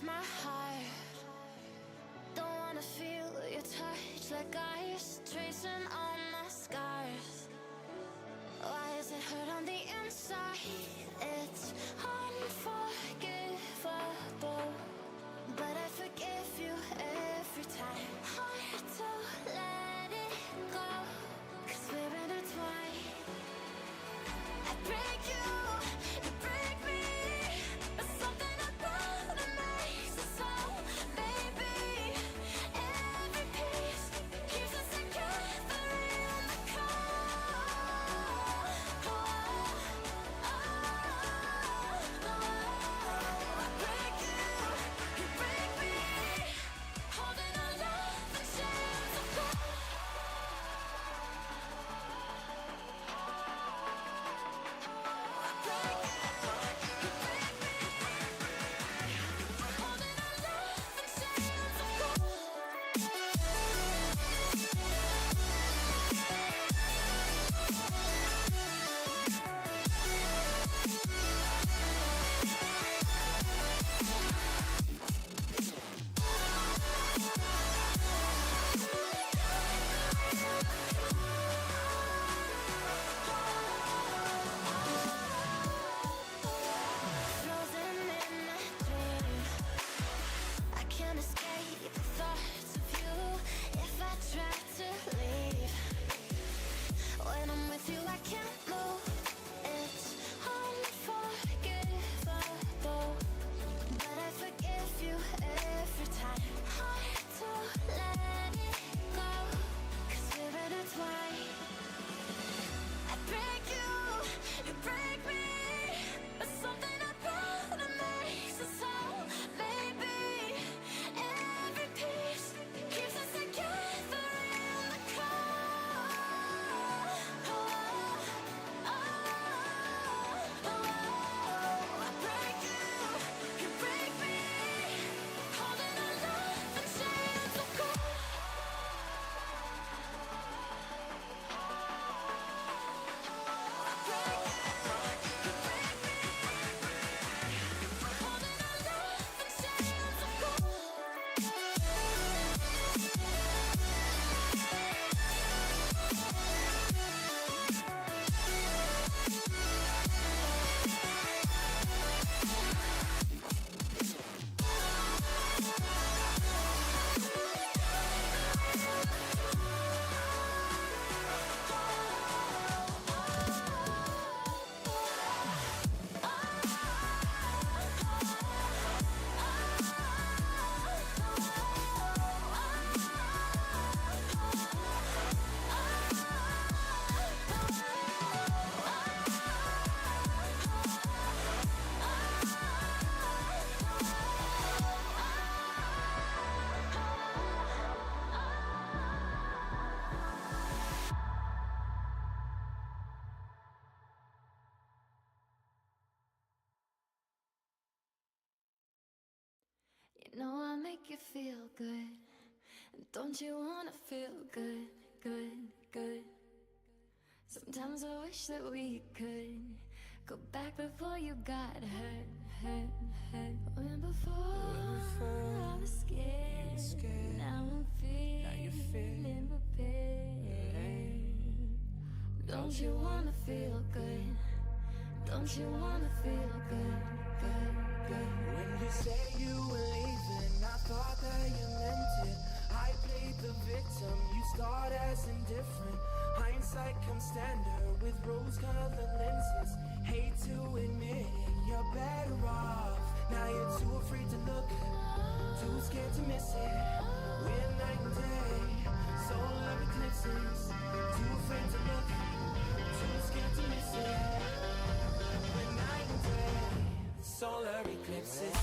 My heart, don't wanna feel your touch like ice, tracing all my scars. Why is it hurt on the inside? It's unforgivable, but I forgive you every time. Hard to let it go, 'cause we're intertwined. I break you, you break me, but something about it makes us whole, baby. Every piece keeps us together in the cold. I break you, you break me, holding our love in chains of gold. Frozen in a dream, I can't escape the thoughts of you. If I try to leave, when I'm with feel I can't move. It's unforgivable, but I forgive you every time. Hard to let it go, 'cause we're intertwined. I break you, you break me, but something about it makes us whole. Maybe every piece keeps us together in the cold. I break you, you break me, holding our love in chains of gold. I break you, you break me, holding our love in chains of gold. You know I make you feel good, and don't you wanna feel good, good, good? Sometimes I wish that we could go back before you got hurt, hurt, hurt. When before I was scared, now I'm feeling prepared. Don't you wanna feel good? Don't you wanna feel good, good, good? When you say you were leaving, I thought that you meant it. I played the victim, you starred as indifferent. Hindsight comes standard with rose-colored lenses. Hate to admit it, you're better off. Now you're too afraid to look, too scared to miss it. We're night and day, solar eclipses. Too afraid to look, too scared to miss it. We're night and day, solar eclipses.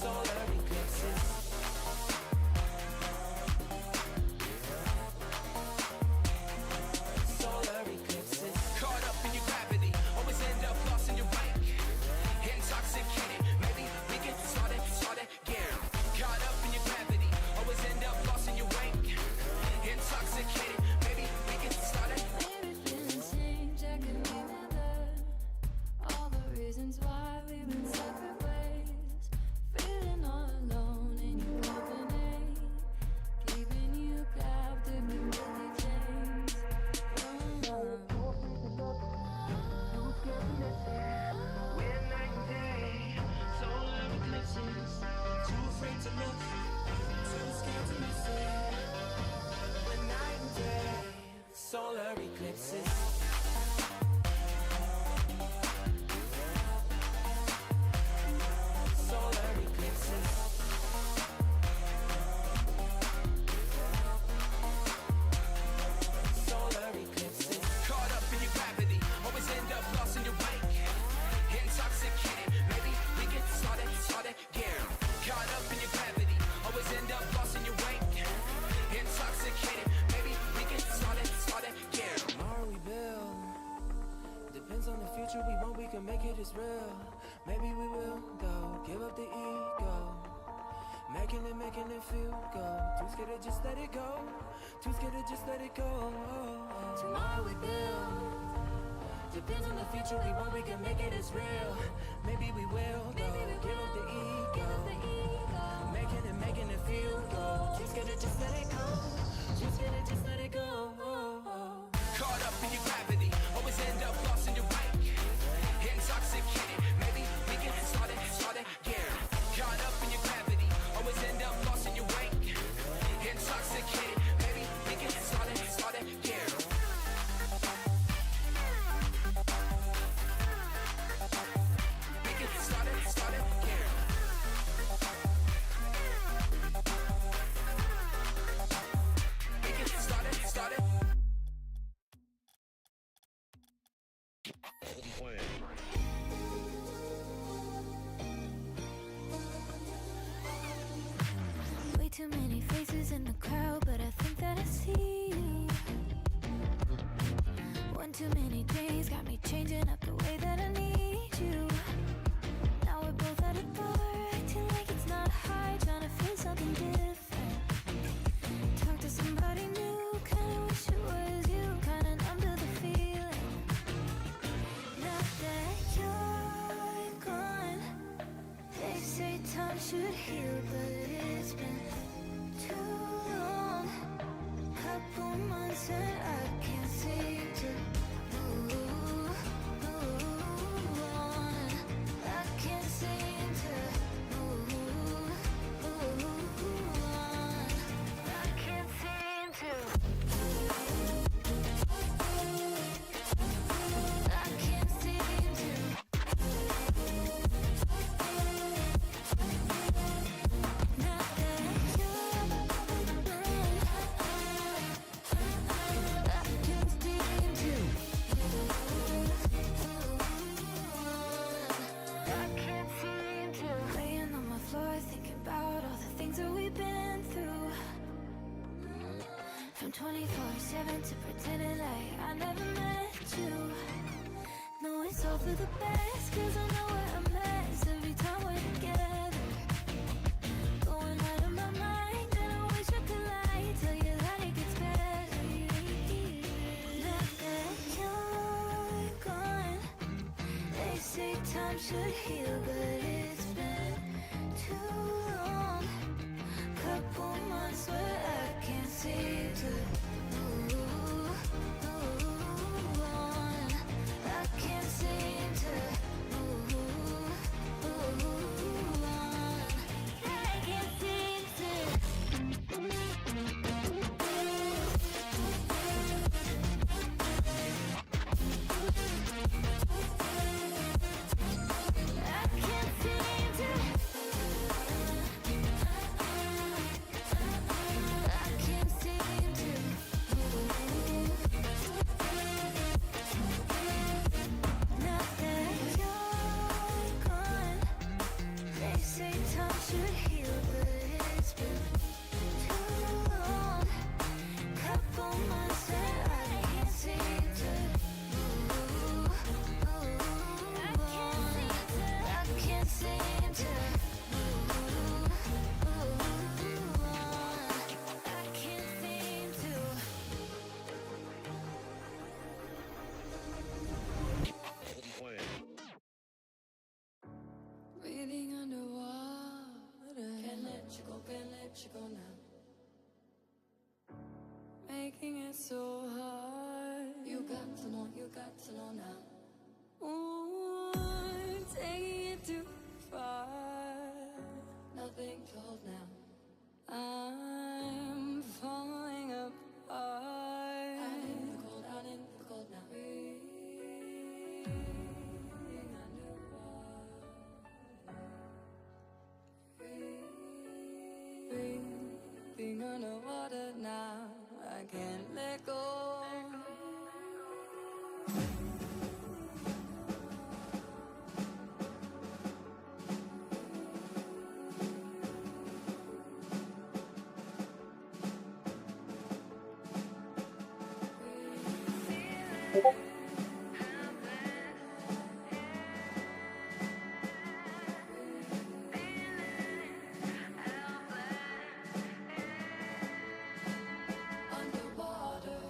Solar eclipses. Solar eclipses. Caught up in your gravity, always end up lost in your wake. Intoxicated, maybe we can start again. Caught up in your gravity, always end up lost in your wake. Intoxicated, maybe we can start it. Maybe feelings change, I can remember all the reasons why we've been separate ways. Feeling all alone in your company, keeping you captive in guilty chains. We're night and day, solar eclipses. Too afraid to look, too scared to miss it. We're night and day, solar eclipses. Solar eclipses. Solar eclipses. Caught up in your gravity, always end up lost in your wake. Intoxicated, maybe we can start again. Caught up in your gravity, always end up lost in your wake. Intoxicated, maybe we can start again. Tomorrow we build. Depends on the future we want, we can make it as real. Maybe we will go, give up the ego. Making it feel good. Too scared to just let it go. Too scared to just let it go. Tomorrow we build. Depends on the future we want, we can make it as real. Maybe we will go, give up the ego. Making it feel good. Too scared to just let it go. Too scared to just let it go. Caught up in your gravity, always end up lost in your wake. Intoxicated, maybe we can start again. Caught up in your gravity, always end up lost in your wake. should heal, but it's been too long. Couple months and I can't seem to move on. I can't seem to move on. I can't seem to. I can't seem to. Not that you're mine. I can't seem to. I can't seem to. Laying on my floor thinking about all the things that we've been through. From 24/7 to pretending like I never met you. No, it's all for the best, cause I know we're a mess every time we're together. Going out of my mind, and I wish I could lie, tell you that it gets better. Now that you're gone, they say time should heal, but it's been too long. Couple months where I can't seem to move on. I can't seem to move on. I can't seem to. I can't seem to. I can't seem to move. Now that you're gone, they say time should heal, but it's been too long. Couple months and I can't seem to move on. I can't seem to move on. I can't seem to. Breathing underwater. Can't let you go now. Making it so hard. You got to know now. Ooh, taking it too far. Nothing to hold now. I'm falling apart. Out in the cold now. Breathing underwater. Breathing underwater now. I can't let go. Underwater.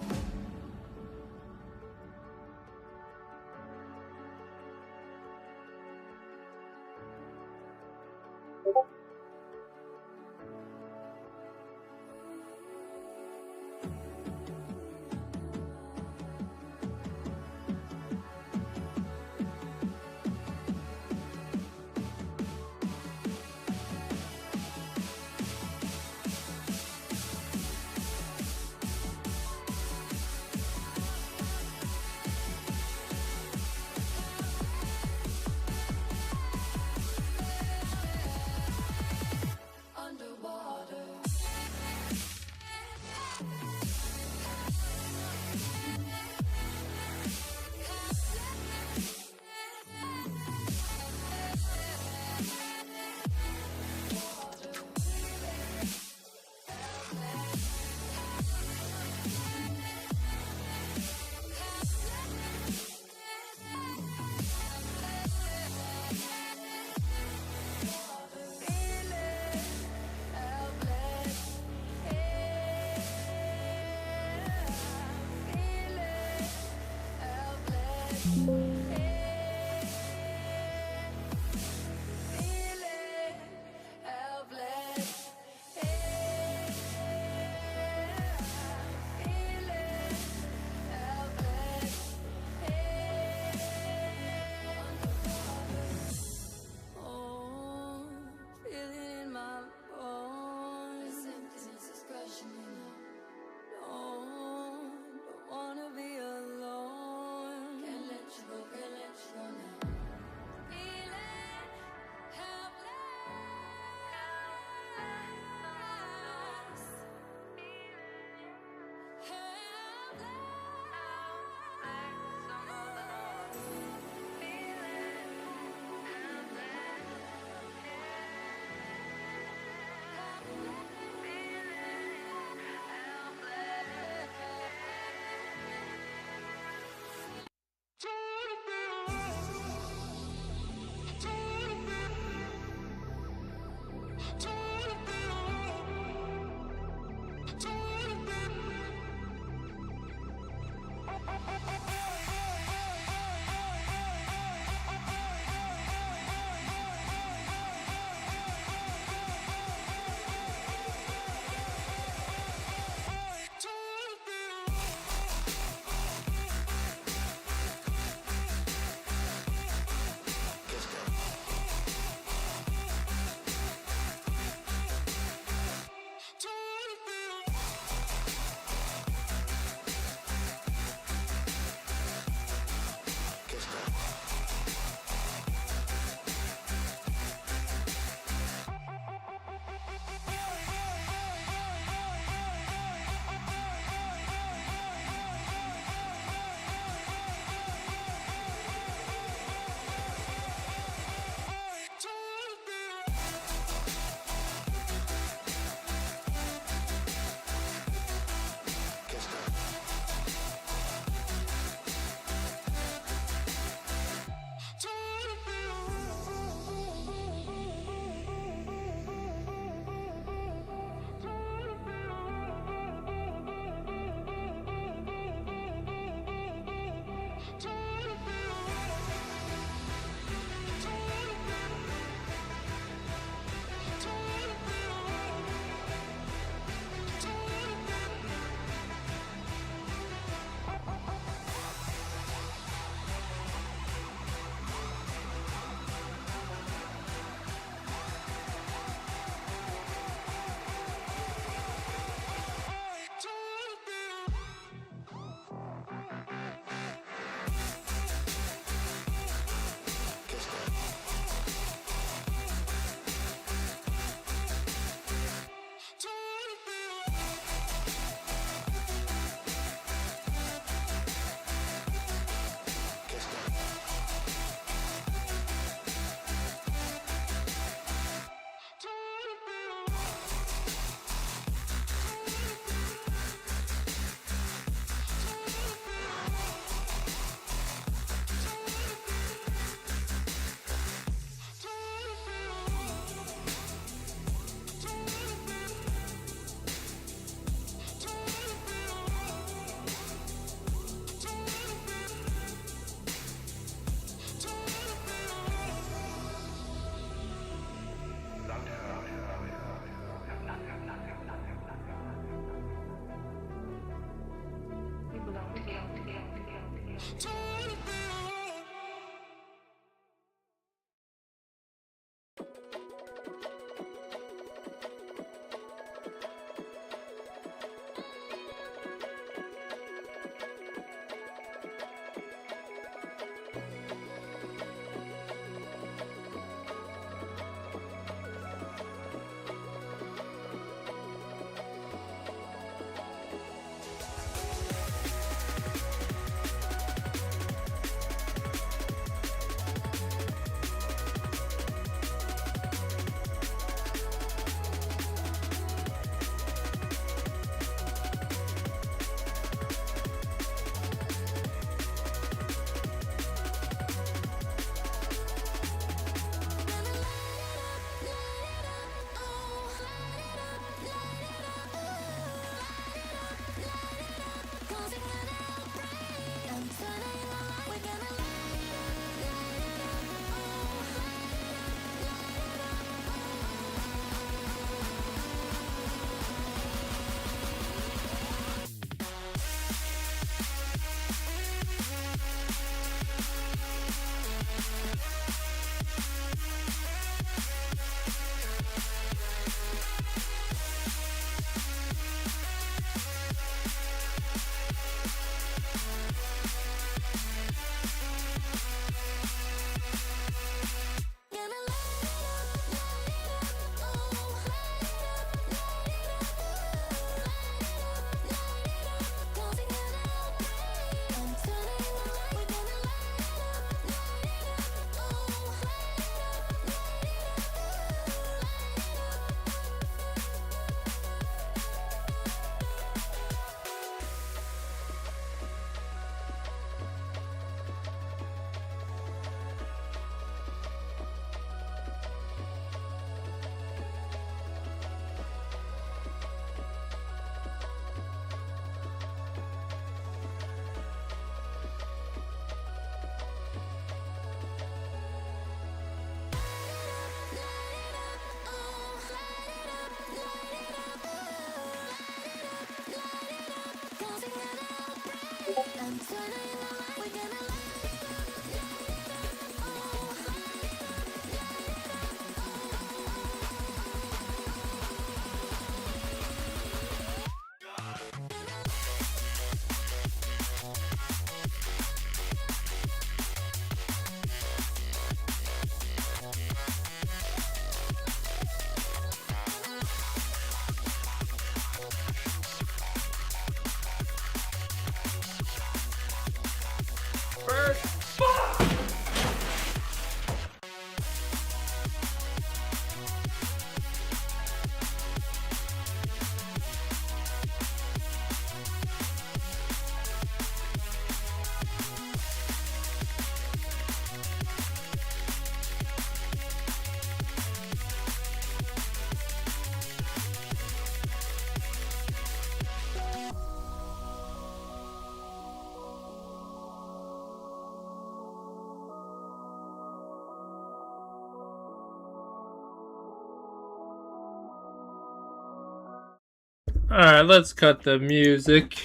Alright, let's cut the music.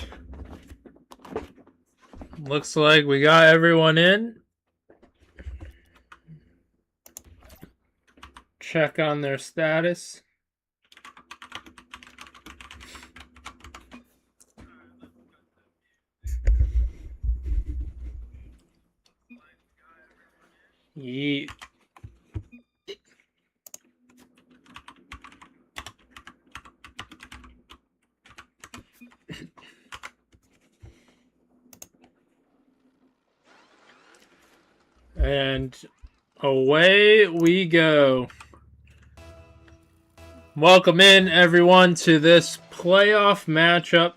Looks like we got everyone in. Check on their status. Yeet. And away we go. Welcome in, everyone, to this playoff matchup.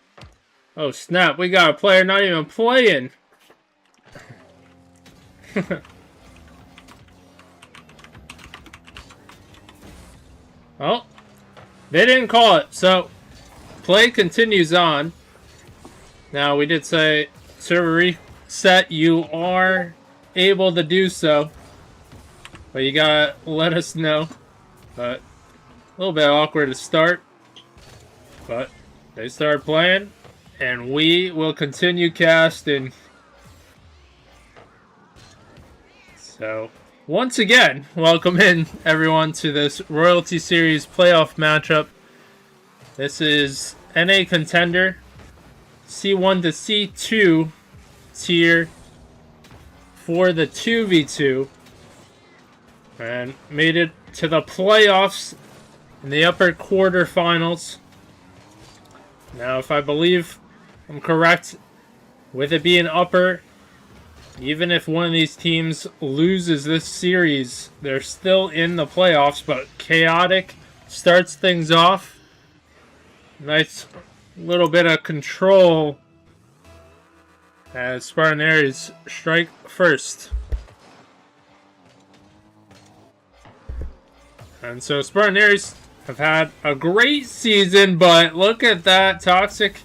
Oh, snap. We got a player not even playing. Oh, they didn't call it, so play continues on. Now, we did say server reset. You are able to do so, but you gotta let us know. But a little bit awkward to start, but they start playing, and we will continue casting. So, once again, welcome in, everyone, to this Royalty Series playoff matchup. This is NA Contender, C1 to C2 tier for the 2v2, and made it to the playoffs in the upper quarterfinals. Now, if I believe I'm correct, with it being upper, even if one of these teams loses this series, they're still in the playoffs. But Chaotic starts things off. Nice little bit of control as Spartan Aries strike first. And so Spartan Aries have had a great season, but look at that. Toxic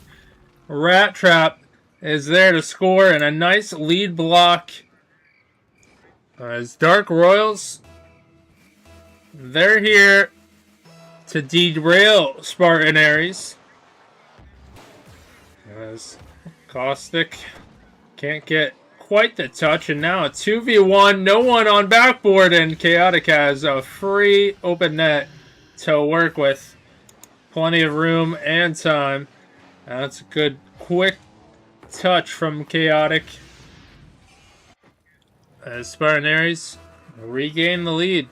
Rat Trap is there to score, and a nice lead block. As Dark Royals, they're here to derail Spartan Aries. As Caustic can't get quite the touch, and now a 2v1, no one on backboard, and Chaotic has a free open net to work with. Plenty of room and time. That's a good, quick touch from Chaotic as Spartan Aries regain the lead.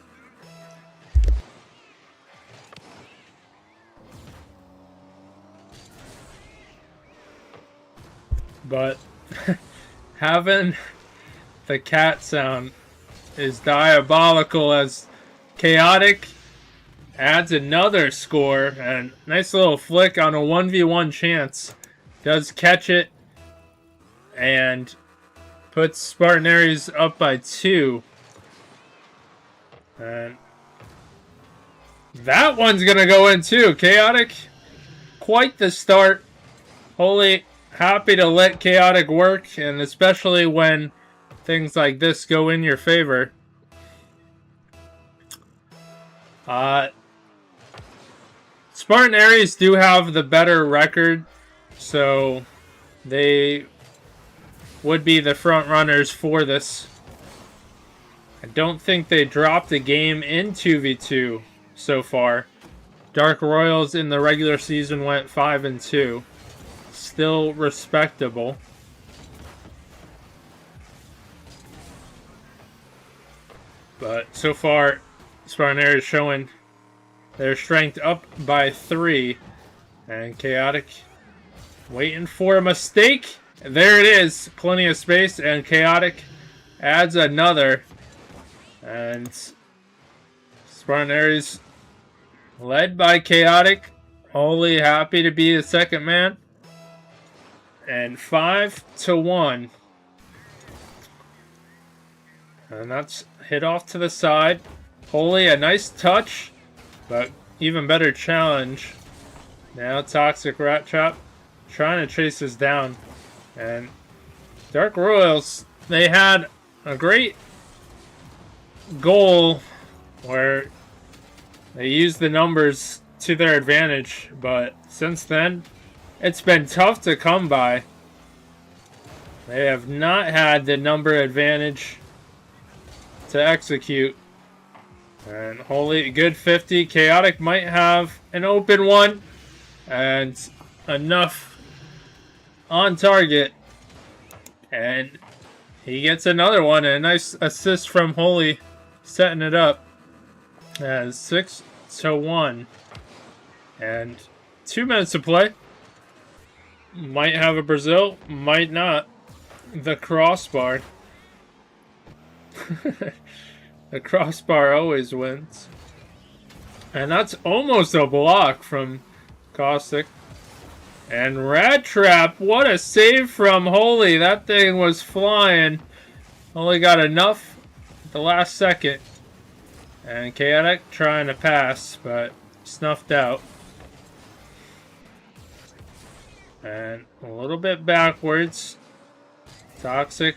But having the cat sound is diabolical as Chaotic adds another score, and nice little flick on a 1v1 chance. Does catch it and puts Spartan Aries up by 2. And that one's going to go in too. Chaotic, quite the start. Wholly happy to let Chaotic work, and especially when things like this go in your favor. Spartan Aries do have the better record, so they would be the front runners for this. I don't think they dropped a game in 2v2 so far. Dark Royals in the regular season went 5-2. Still respectable. But so far, Spartan Aries showing their strength up by 3. And Chaotic waiting for a mistake. There it is. Plenty of space, and Chaotic adds another. And Spartan Aries, led by Chaotic, wholly happy to be the second man. And 5-1. And that's hit off to the side. Wholly, a nice touch, but even better challenge. Now Toxic Rat Trap trying to chase this down. And Dark Royals, they had a great goal where they used the numbers to their advantage, but since then, it's been tough to come by. They have not had the number advantage to execute. And holy, good 50. Chaotic might have an open one. And enough on target. And he gets another one. And a nice assist from Holy, setting it up as 6-1. And 2 minutes to play. Might have a Brazil, might not. The crossbar. The crossbar always wins. And that's almost a block from Caustic. And Rat Trap, what a save from Holy. That thing was flying. Only got enough at the last second. And Chaotic trying to pass, but snuffed out. And a little bit backwards. Toxic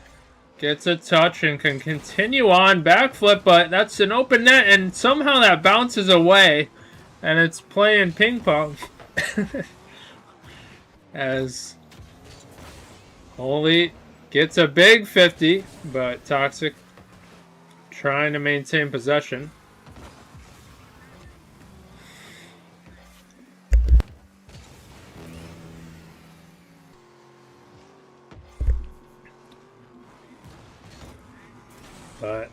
gets a touch and can continue on. Backflip, but that's an open net, and somehow that bounces away. And it's playing ping pong. As Holy gets a big 50, but Toxic trying to maintain possession. But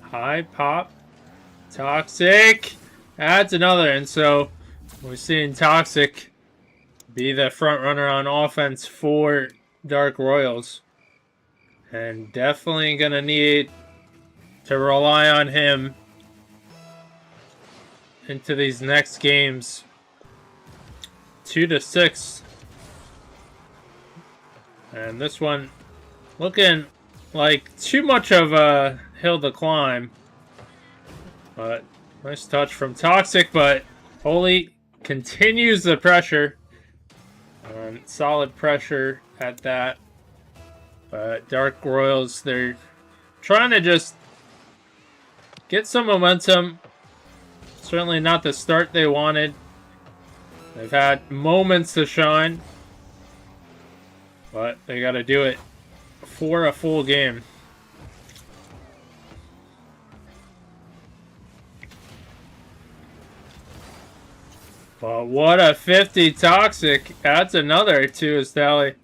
high pop, Toxic adds another, and so we're seeing Toxic be the front runner on offense for Dark Royals, and definitely gonna need to rely on him into these next games. 2-6, and this one looking like too much of a hill to climb. But nice touch from Toxic, but Holy continues the pressure. And solid pressure at that. But Dark Royals, they're trying to just get some momentum. Certainly not the start they wanted. They've had moments to shine. But they got to do it for a full game. But what a 50 Toxic. That's another to his tally.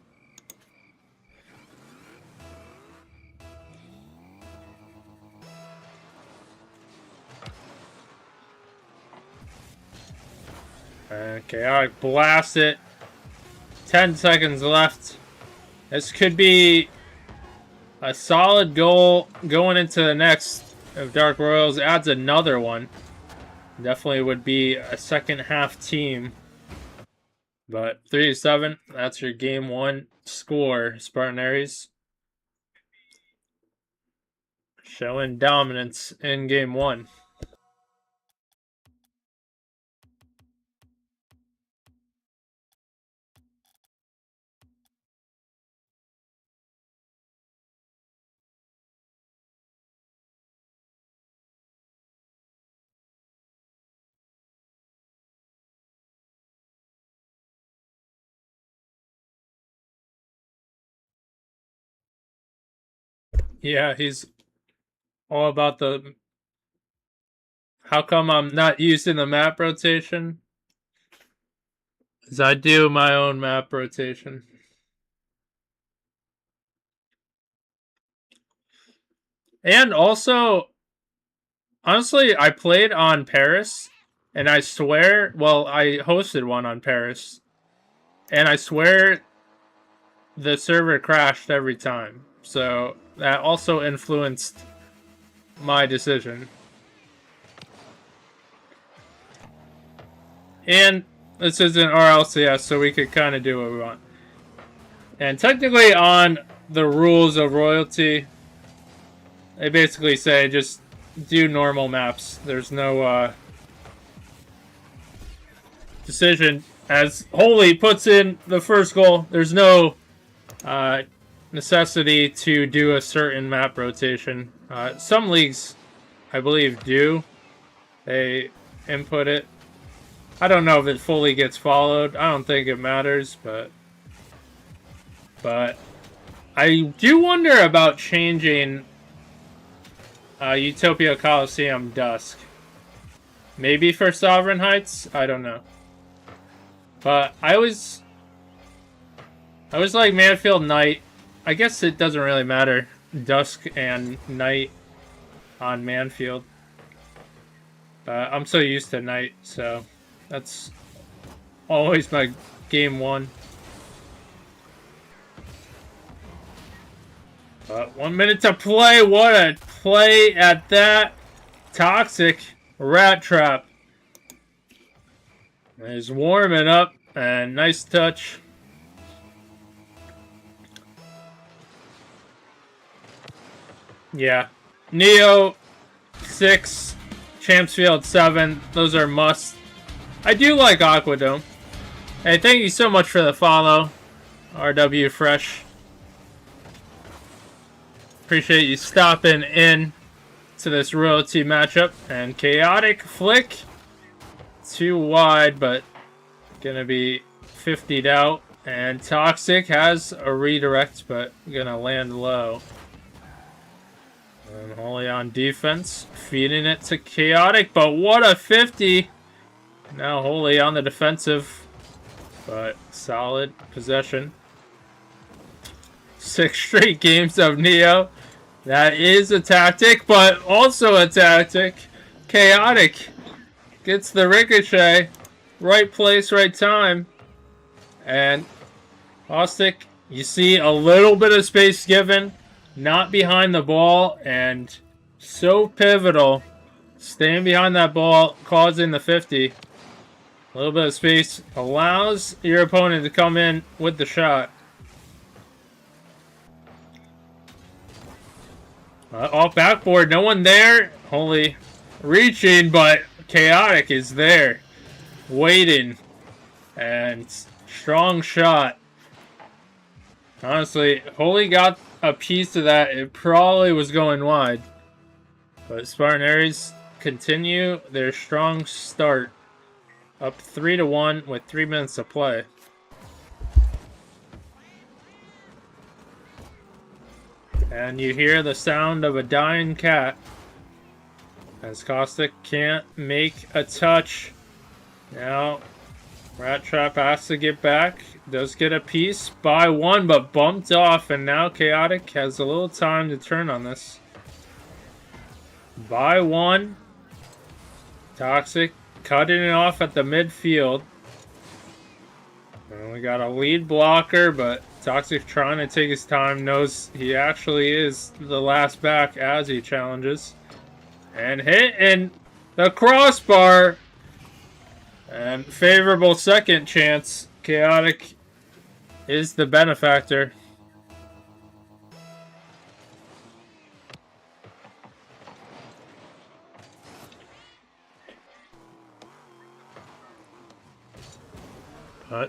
And Chaotic blasts it. 10 seconds left. This could be a solid goal going into the next. If Dark Royals adds another one, definitely would be a second half team. But 3-7, that's your game one score, Spartan Aries. Showing dominance in game one. Yeah, he's all about the... How come I'm not using the map rotation? Because I do my own map rotation. And also, honestly, I played on Paris, and I swear, well, I hosted one on Paris, and I swear the server crashed every time. So that also influenced my decision. And this isn't RLCS, so we could kind of do what we want. And technically on the rules of royalty, they basically say just do normal maps. There's no decision. As Holy puts in the first goal, there's no necessity to do a certain map rotation. Some leagues, I believe, do. They input it. I don't know if it fully gets followed. I don't think it matters, but I do wonder about changing Utopia Coliseum Dusk. Maybe for Sovereign Heights? I don't know. But I was like Manfield Night. I guess it doesn't really matter. Dusk and Night on Manfield. I'm so used to Night, so that's always my game one. 1 minute to play. What a play at that. Toxic Rat Trap is warming up, and nice touch. Yeah. Neo 6, Champsfield 7. Those are musts. I do like Aquadome. Hey, thank you so much for the follow, RW Fresh. Appreciate you stopping in to this royalty matchup. And Chaotic Flick. Too wide, but gonna be 50'd out. And Toxic has a redirect, but gonna land low. And Holy on defense, feeding it to Chaotic, but what a 50! Now Holy on the defensive, but solid possession. 6 straight games of Neo. That is a tactic, but also a tactic. Chaotic gets the ricochet. Right place, right time. And Caustic, you see a little bit of space given. Not behind the ball, and so pivotal. Staying behind that ball, causing the 50. A little bit of space allows your opponent to come in with the shot. Off backboard, no one there. Holy reaching, but Chaotic is there. Waiting. And strong shot. Honestly, Holy got a piece of that. It probably was going wide. But Spartan Aries continue their strong start. Up 3-1 with 3 minutes to play. And you hear the sound of a dying cat. As Caustic can't make a touch. Now, Rat Trap has to get back. Does get a piece by 1, but bumped off. And now Chaotic has a little time to turn on this. By 1. Toxic cutting it off at the midfield. And we got a lead blocker, but Toxic trying to take his time. Knows he actually is the last back as he challenges. And hitting the crossbar. And favorable second chance. Chaotic is the benefactor.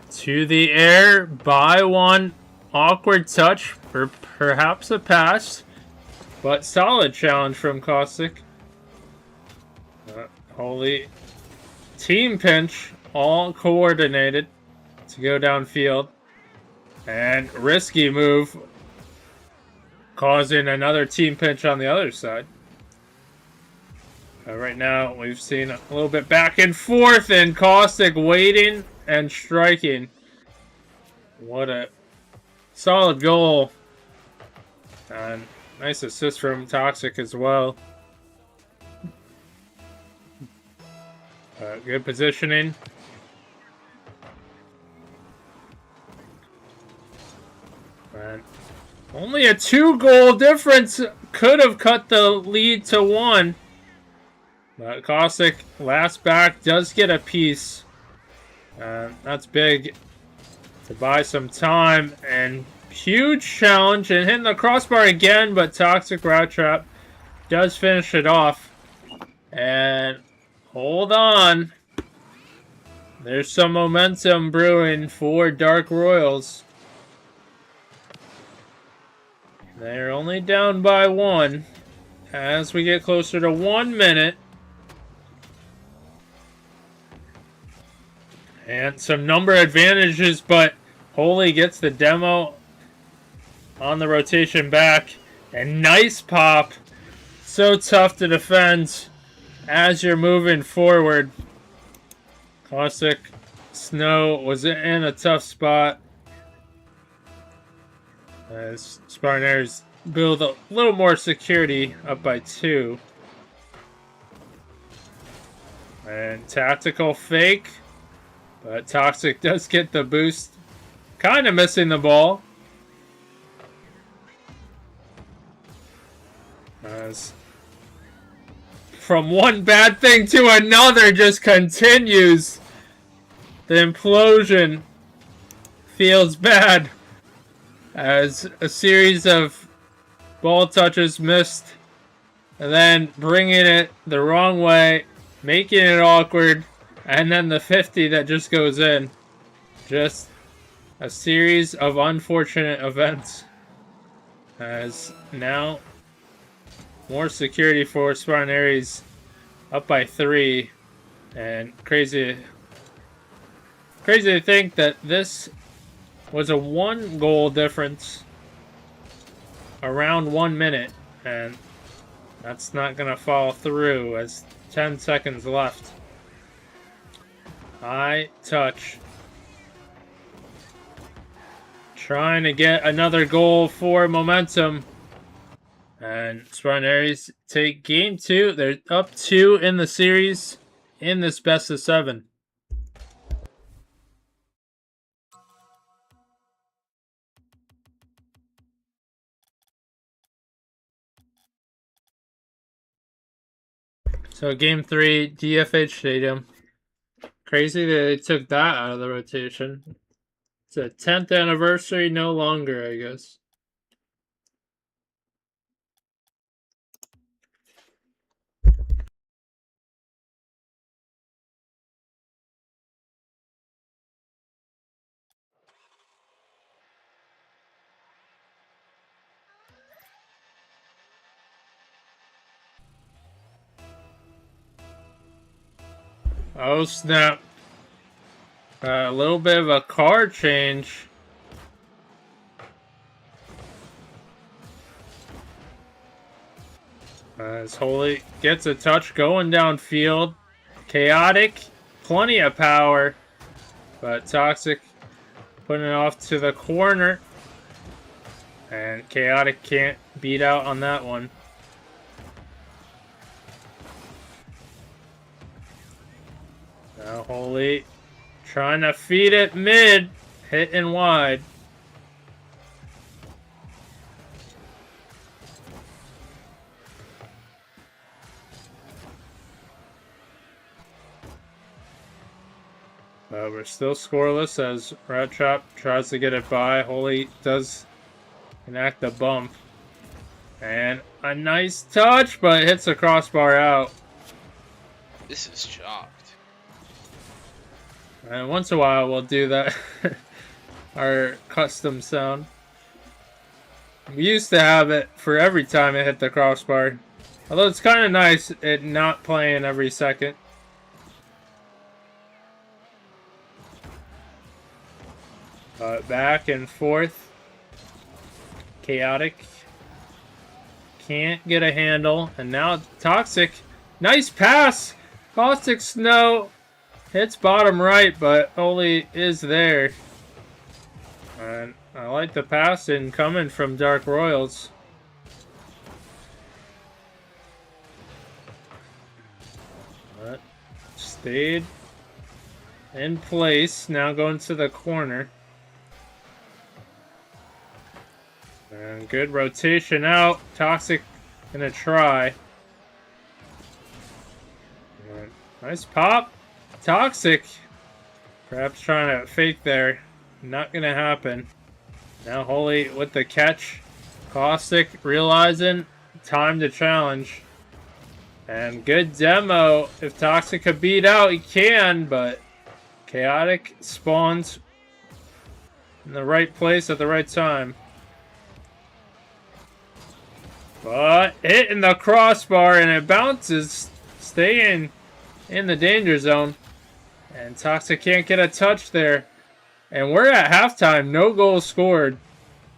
To the air, by 1. Awkward touch, or perhaps a pass. But solid challenge from Caustic. Holy team pinch, all coordinated to go downfield. And risky move, causing another team pinch on the other side. Right now, we've seen a little bit back and forth, and Caustic waiting and striking. What a solid goal. And nice assist from Toxic as well. Good positioning. And only a 2-goal difference could have cut the lead to 1. But Caustic, last back, does get a piece. That's big to buy some time. And huge challenge, and hitting the crossbar again, but Toxic Rat Trap does finish it off. And hold on. There's some momentum brewing for Dark Royals. They're only down by 1 as we get closer to 1 minute. And some number advantages, but Holy gets the demo on the rotation back. And nice pop. So tough to defend as you're moving forward. Caustic Snow was in a tough spot. As Spartaners build a little more security, up by 2. And tactical fake. But Toxic does get the boost. Kind of missing the ball. As from one bad thing to another just continues. The implosion feels bad. As a series of ball touches missed. And then bringing it the wrong way. Making it awkward. And then the 50 that just goes in. Just a series of unfortunate events. As now more security for Spartan Aries, up by 3. And crazy to think that this was a 1 goal difference around 1 minute. And that's not going to follow through as 10 seconds left. High touch. Trying to get another goal for momentum. And Spartan Aries take game 2. They're up 2 in the series in this best of 7. So game 3, DFH Stadium. Crazy that they took that out of the rotation. It's a 10th anniversary, no longer, I guess. Oh snap. A little bit of a card change. As Holy gets a touch going downfield. Chaotic. Plenty of power. But Toxic putting it off to the corner. And Chaotic can't beat out on that one. Now Holy trying to feed it mid. Hitting wide. We're still scoreless as Rat Trap tries to get it by. Holy does enact the bump. And a nice touch, but hits the crossbar out. This is chopped. And once in a while we'll do that. Our custom sound. We used to have it for every time it hit the crossbar. Although it's kind of nice it not playing every second. Back and forth. Chaotic. Can't get a handle. And now Toxic. Nice pass. Caustic Snow. Hits bottom right, but Holy is there. And I like the passing coming from Dark Royals. But stayed in place. Now going to the corner. And good rotation out. Toxic gonna try. And nice pop. Toxic. Perhaps trying to fake there. Not gonna happen. Now Holy with the catch. Caustic realizing time to challenge. And good demo. If Toxic could beat out, he can, but Chaotic spawns in the right place at the right time. But hitting the crossbar and it bounces, staying in the danger zone. And Toxic can't get a touch there. And we're at halftime. No goals scored.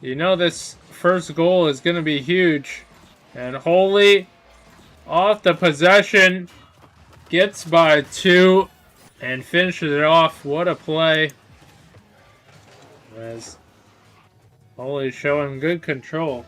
You know this first goal is going to be huge. And Holy off the possession. Gets by 2 and finishes it off. What a play. As Holy showing good control.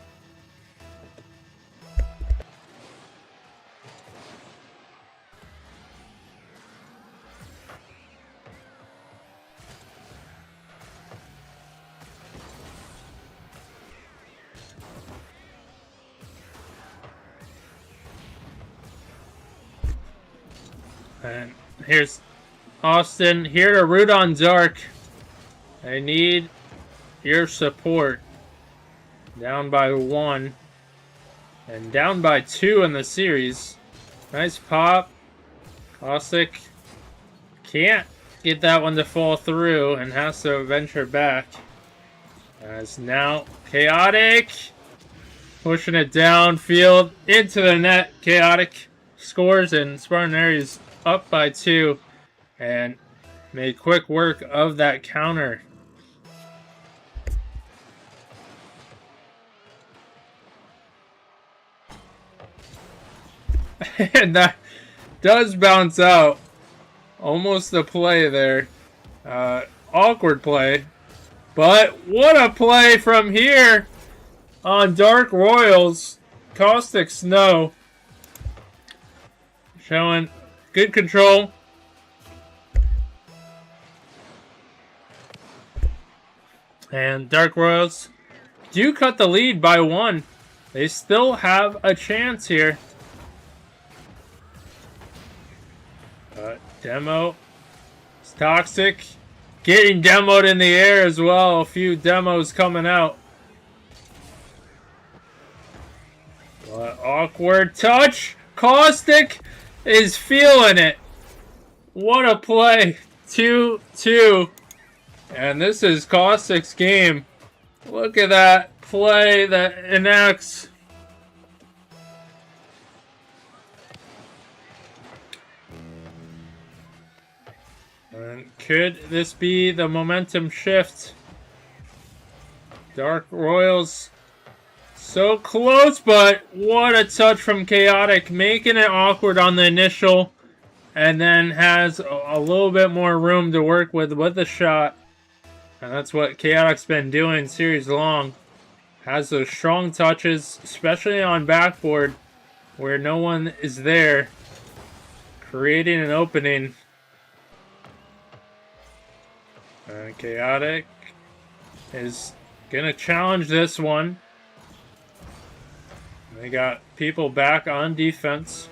And here's Austin here to root on Dark. I need your support. Down by 1. And down by 2 in the series. Nice pop. Caustic can't get that one to fall through and has to venture back. As now Chaotic pushing it downfield into the net. Chaotic scores and Spartan Aries up by 2 and made quick work of that counter. And that does bounce out. Almost a play there. Awkward play. But what a play from here on Dark Royals. Caustic Snow showing good control. And Dark Royals do cut the lead by 1. They still have a chance here. Demo. It's Toxic. Getting demoed in the air as well. A few demos coming out. But awkward touch. Caustic is feeling it. What a play. 2-2. And this is Caustic's game. Look at that play that enacts. And could this be the momentum shift? Dark Royals so close, but what a touch from Chaotic, making it awkward on the initial, and then has a little bit more room to work with the shot. And that's what Chaotic's been doing series long. Has those strong touches, especially on backboard, where no one is there, creating an opening. Chaotic is gonna challenge this one. They got people back on defense.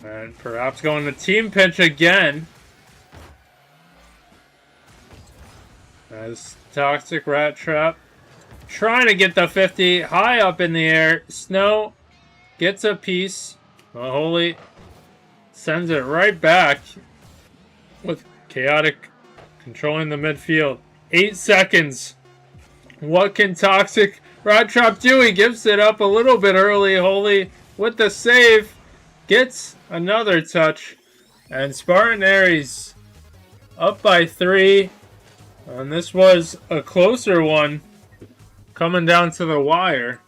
And perhaps going to team pinch again. As Toxic Rat Trap trying to get the 50 high up in the air. Snow gets a piece. Well, Holy sends it right back with Chaotic controlling the midfield. 8 seconds. What can Toxic Rat Trap do? He gives it up a little bit early. Holy with the save. Gets another touch. And Spartan Aries up by 3. And this was a closer one. Coming down to the wire.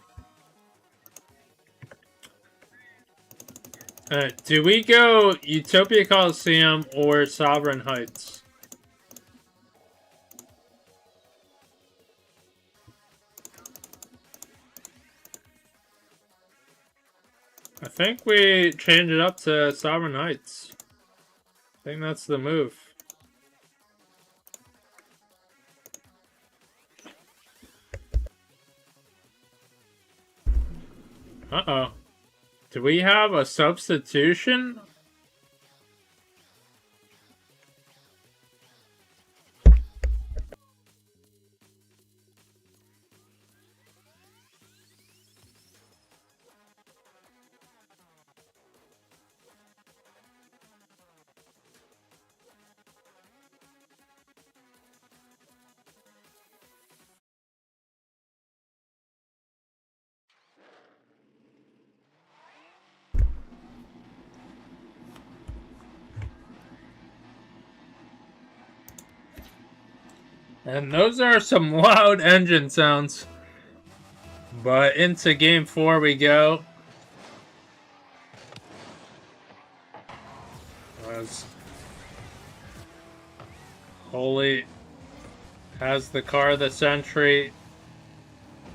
Do we go Utopia Coliseum or Sovereign Heights? I think we change it up to Sovereign Heights. I think that's the move. Uh-oh. Do we have a substitution? And those are some loud engine sounds. But into game 4 we go. As Holy has the car of the century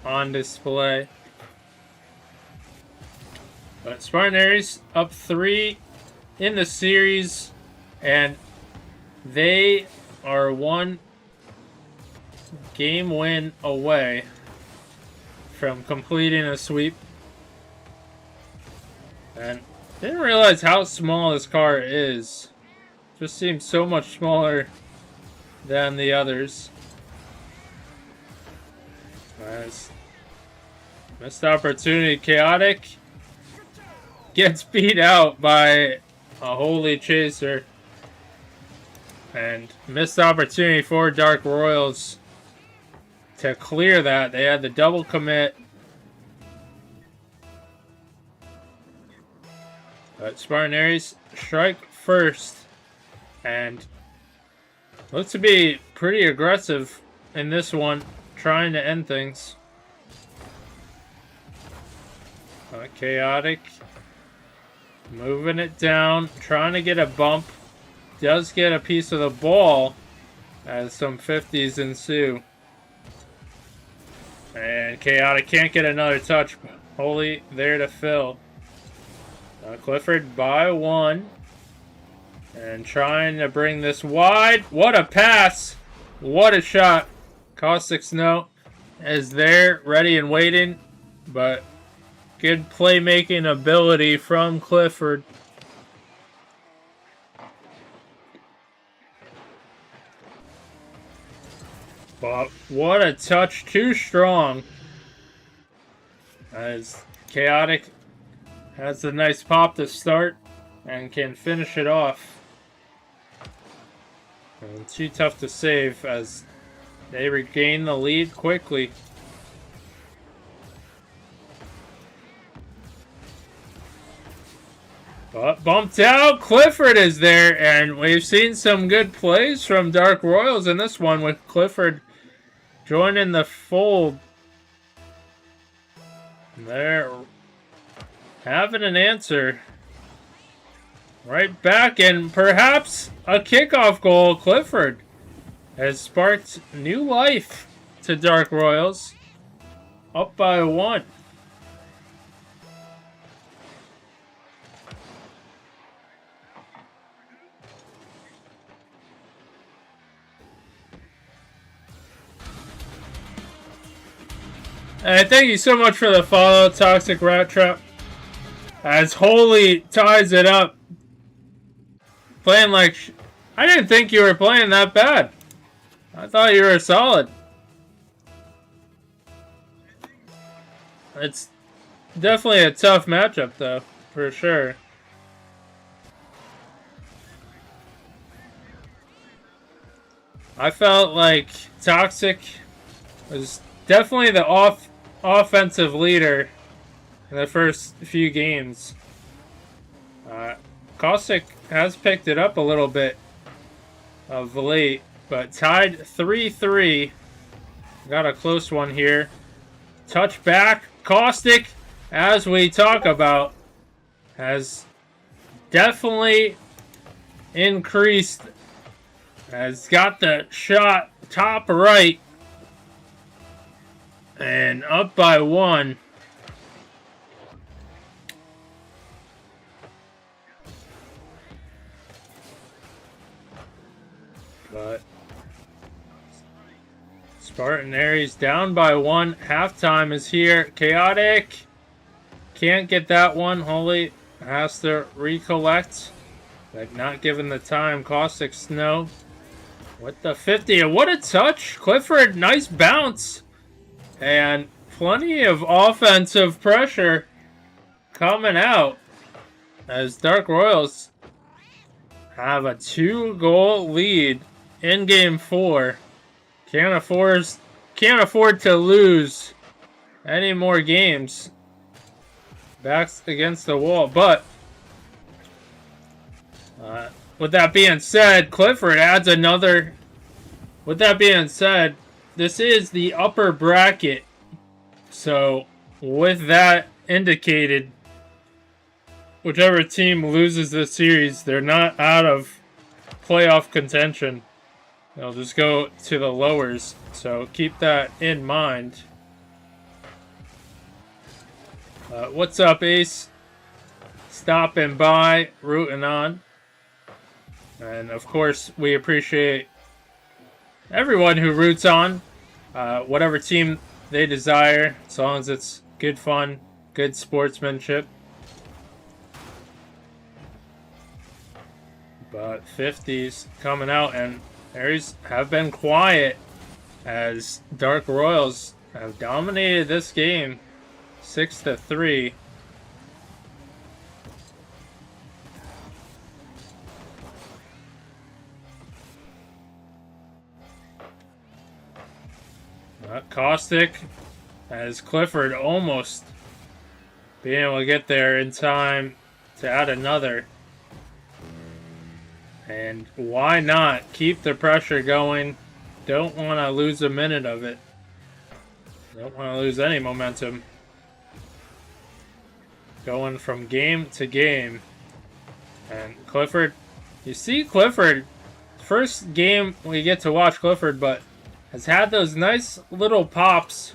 on display. But Spartan Aries up 3 in the series, and they are 1 game win away from completing a sweep. And didn't realize how small this car is. Just seems so much smaller than the others. Nice. Missed opportunity. Chaotic gets beat out by a Holy Chaser. And missed opportunity for Dark Royals to clear that. They had the double commit. But Spartan Aries strike first. And looks to be pretty aggressive in this one, trying to end things. Chaotic moving it down, trying to get a bump. Does get a piece of the ball as some 50s ensue. And Chaotic can't get another touch. Holy there to fill. Clifford by 1. And trying to bring this wide. What a pass! What a shot. Caustic Snow is there, ready and waiting. But good playmaking ability from Clifford. But what a touch, too strong. As Chaotic has a nice pop to start and can finish it off. And too tough to save as they regain the lead quickly. But bumped out. Clifford is there, and we've seen some good plays from Dark Royals in this one with Clifford joining the fold. They're having an answer right back, and perhaps a kickoff goal. Clifford has sparked new life to Dark Royals, up by 1. Thank you so much for the follow, Toxic Rat Trap. As Holy ties it up. Playing like... I didn't think you were playing that bad. I thought you were solid. It's definitely a tough matchup, though. For sure. I felt like Toxic was definitely the offensive leader in the first few games. Caustic has picked it up a little bit of late, but tied 3-3. Got a close one here. Touch back. Caustic, as we talk about, has definitely increased. Has got the shot top right. And up by 1. But Spartan Aries down by 1. Halftime is here. Chaotic can't get that one. Holy has to recollect. But not given the time. Caustic Snow with the 50. And what a touch. Clifford, nice bounce. And plenty of offensive pressure coming out as Dark Royals have a 2-goal lead in Game 4. Can't afford to lose any more games. Backs against the wall. But with that being said, Clifford adds another with that being said, this is the upper bracket. So, with that indicated, whichever team loses this series, they're not out of playoff contention. They'll just go to the lowers. So, keep that in mind. What's up, Ace? Stopping by, rooting on. And, of course, we appreciate everyone who roots on whatever team they desire, as long as it's good fun, good sportsmanship. But 50s coming out, and Aries have been quiet as Dark Royals have dominated this game 6-3. Caustic as Clifford almost being able to get there in time to add another. And why not keep the pressure going? Don't want to lose a minute of it. Don't want to lose any momentum. Going from game to game. And Clifford, you see Clifford, first game we get to watch Clifford, but has had those nice little pops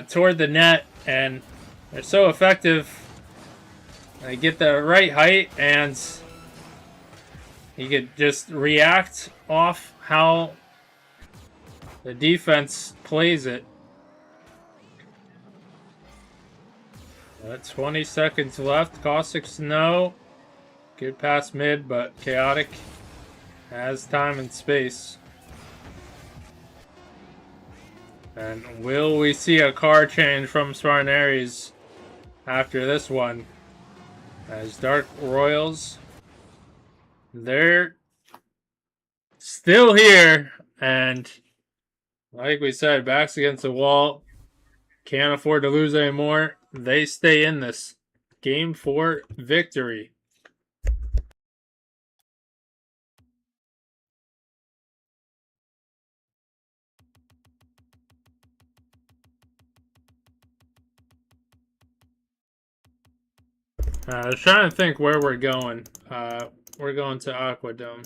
toward the net, and they're so effective. They get the right height, and he could just react off how the defense plays it. 20 seconds left. Caustic Snow. Good pass mid, but Chaotic has time and space. And will we see a card change from Spartan Aries after this one? As Dark Royals, they're still here, and like we said, backs against the wall. Can't afford to lose anymore. They stay in this. Game 4 victory. I was trying to think where we're going. We're going to Aquadome.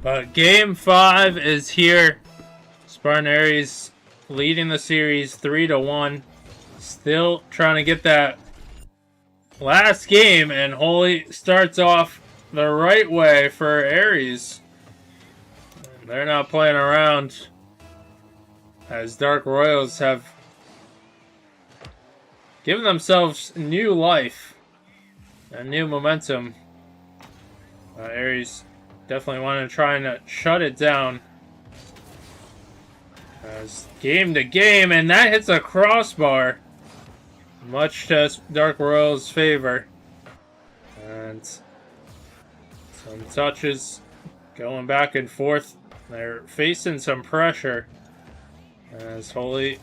But game 5 is here. Spartan Aries leading the series 3-1. Still trying to get that last game, and Holy starts off the right way for Aries. They're not playing around, as Dark Royals have given themselves new life and new momentum. Aries definitely want to try and shut it down. As game to game, and that hits a crossbar, much to Dark Royals' favor. And some touches going back and forth. They're facing some pressure. As Holy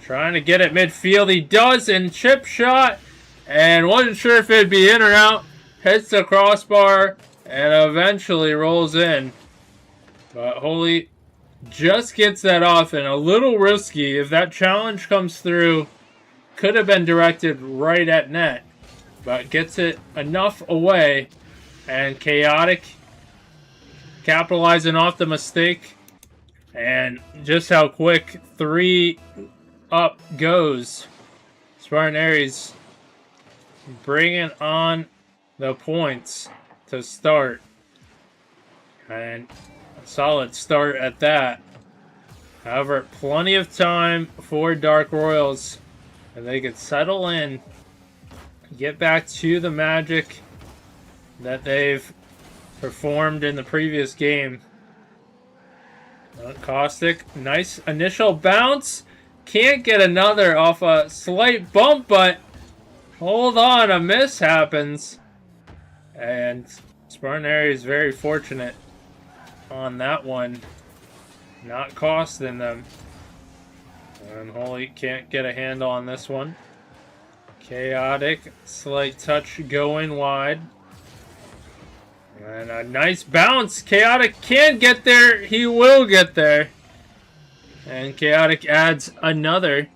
trying to get it midfield. He does, and chip shot. And wasn't sure if it'd be in or out. Hits the crossbar and eventually rolls in. But Holy just gets that off, and a little risky. If that challenge comes through, could have been directed right at net. But gets it enough away. And Chaotic capitalizing off the mistake. And just how quick 3 up goes. Spartan Aries bringing on the points to start. And a solid start at that. However, plenty of time for Dark Royals. And they could settle in. Get back to the magic. that they've performed in the previous game. Caustic, nice initial bounce. Can't get another off a slight bump, but hold on, a miss happens. And Spartanary is very fortunate on that one, not costing them. And Holy can't get a handle on this one. Chaotic, slight touch going wide. And a nice bounce. Chaotic can get there. He will get there. And Chaotic adds another.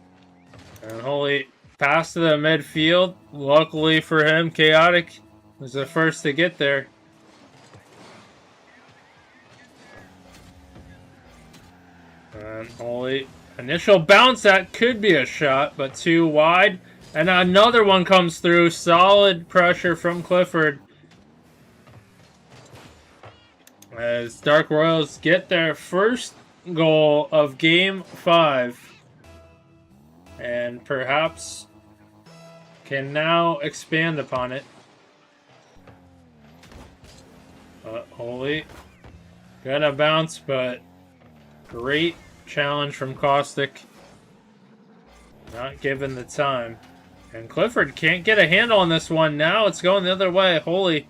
And Holy pass to the midfield. Luckily for him, Chaotic was the first to get there. And Holy initial bounce, that could be a shot, but too wide. And another one comes through. Solid pressure from Clifford. As Dark Royals get their first goal of Game 5. And perhaps can now expand upon it. Holy. Gonna bounce, but great challenge from Caustic. Not given the time. And Clifford can't get a handle on this one. Now it's going the other way. Holy.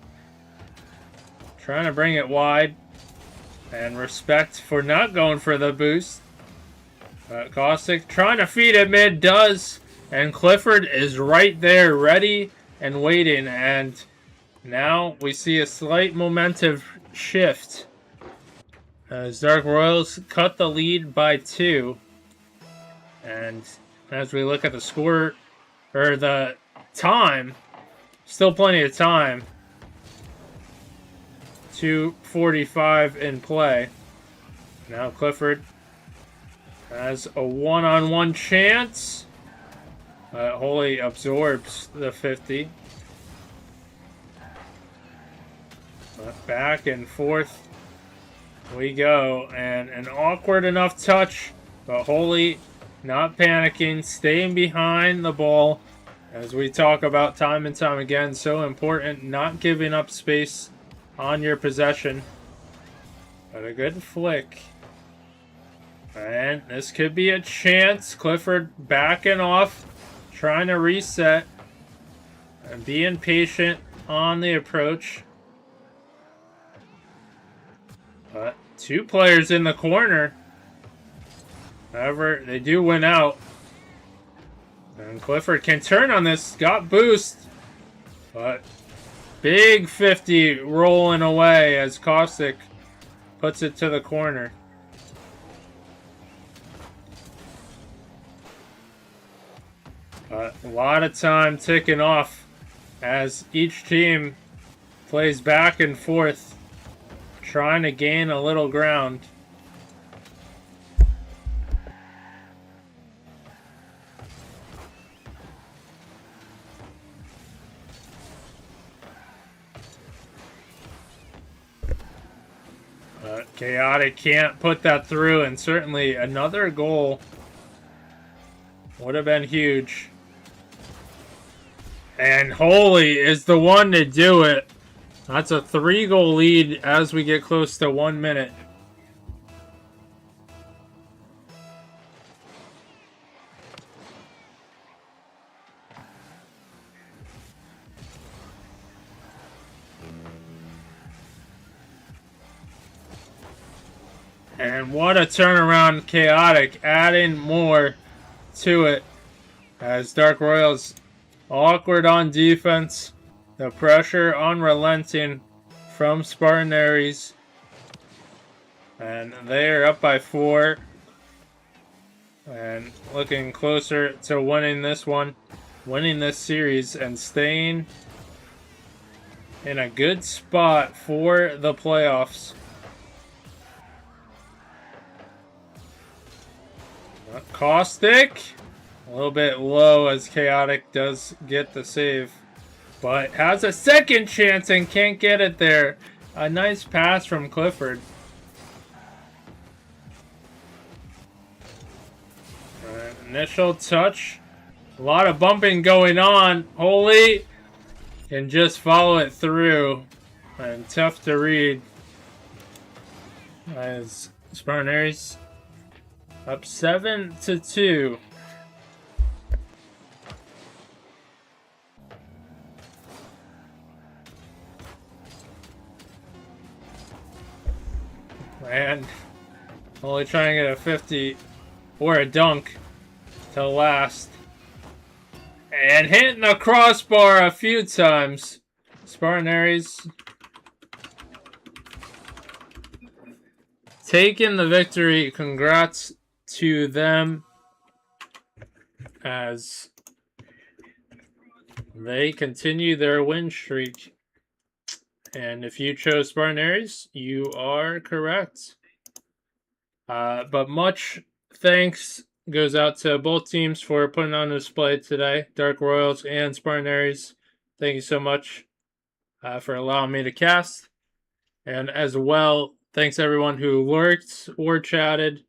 Trying to bring it wide. And respect for not going for the boost. Caustic trying to feed it mid. Does. And Clifford is right there ready and waiting. And now we see a slight momentum shift. As Dark Royals cut the lead by 2. And as we look at the score, or the time, still plenty of time. 2:45 in play. Now Clifford has a one-on-one chance. Holy absorbs the 50. Back and forth we go. And an awkward enough touch, but Holy not panicking, staying behind the ball. As we talk about time and time again, so important, not giving up space on your possession. But a good flick. And this could be a chance. Clifford backing off, trying to reset, and being patient on the approach. But 2 players in the corner. However, they do win out. And Clifford can turn on this. Got boost. But big 50 rolling away as Caustic puts it to the corner. But a lot of time ticking off as each team plays back and forth, trying to gain a little ground. Chaotic can't put that through, and certainly another goal would have been huge. And Holy is the one to do it. That's a 3-goal lead as we get close to 1 minute. And what a turnaround, Chaotic, adding more to it. As Dark Royals awkward on defense. The pressure unrelenting from Spartanaries. And they are up by 4. And looking closer to winning this one. Winning this series and staying in a good spot for the playoffs. Caustic, a little bit low as Chaotic does get the save, but has a second chance and can't get it there. A nice pass from Clifford. Initial touch, a lot of bumping going on. Holy can just follow it through. And tough to read as Spartan Aries up 7-2. And only trying to get a 50 or a dunk to last. And hitting the crossbar a few times. Spartan Aries taking the victory. Congrats to them as they continue their win streak. And if you chose Spartan Aries, you are correct. But much thanks goes out to both teams for putting on display today. Dark Royals and Spartan Aries. Thank you so much for allowing me to cast. And as well, thanks everyone who lurked or chatted.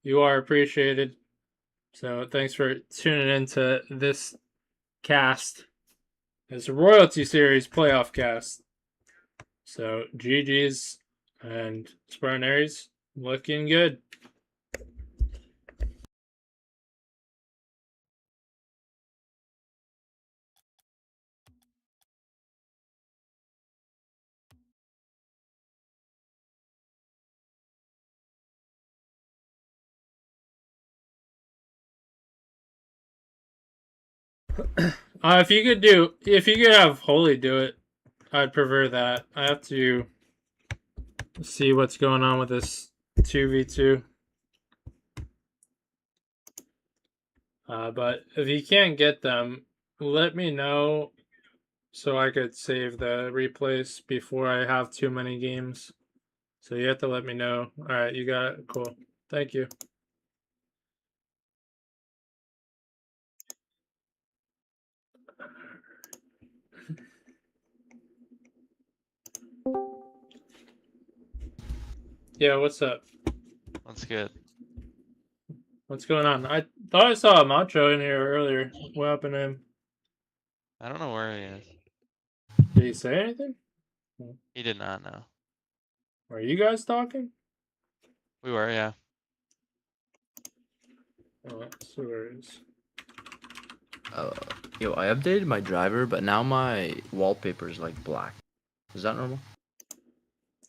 You are appreciated. So thanks for tuning into this cast. It's a Royalty Series playoff cast. So GG's and Spartan Aries looking good. If you could have Holy do it, I'd prefer that. I have to see what's going on with this 2v2. But if you can't get them, let me know so I could save the replays before I have too many games. So you have to let me know. Alright, you got it. Cool. Thank you. Yeah, what's up? That's good. What's going on? I thought I saw a Macho in here earlier. What happened to him? I don't know where he is. Did he say anything? He did not know. Are you guys talking? We were, yeah. Oh, let's see where it is. Yo, I updated my driver, but now my wallpaper is like black. Is that normal?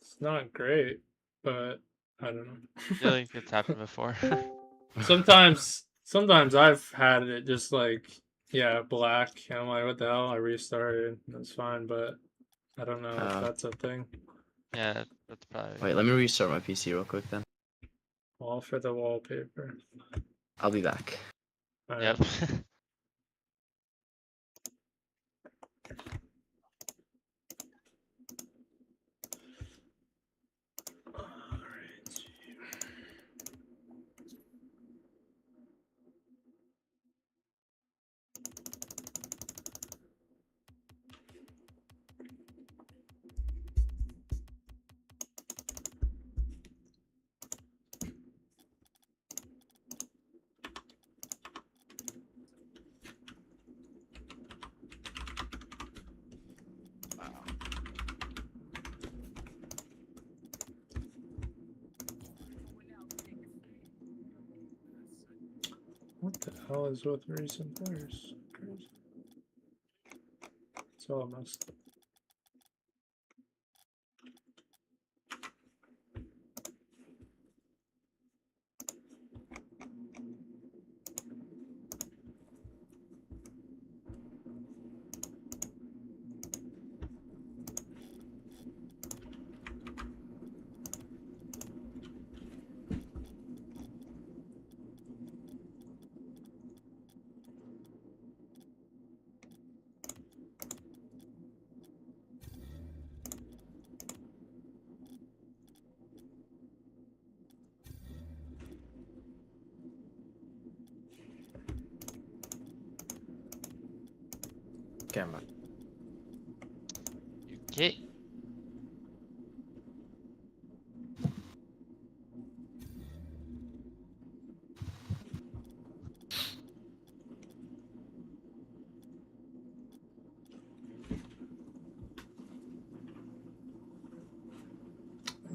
It's not great, but I don't know. I feel like it's happened before. sometimes I've had it just like, yeah, black. And I'm like, what the hell? I restarted. That's fine, but I don't know if that's a thing. Yeah, that's probably. Wait, let me restart my PC real quick then. All for the wallpaper. I'll be back. All right. Yep. What the hell is with recent players? Crazy. It's all messed up. Okay, I'm back. Okay.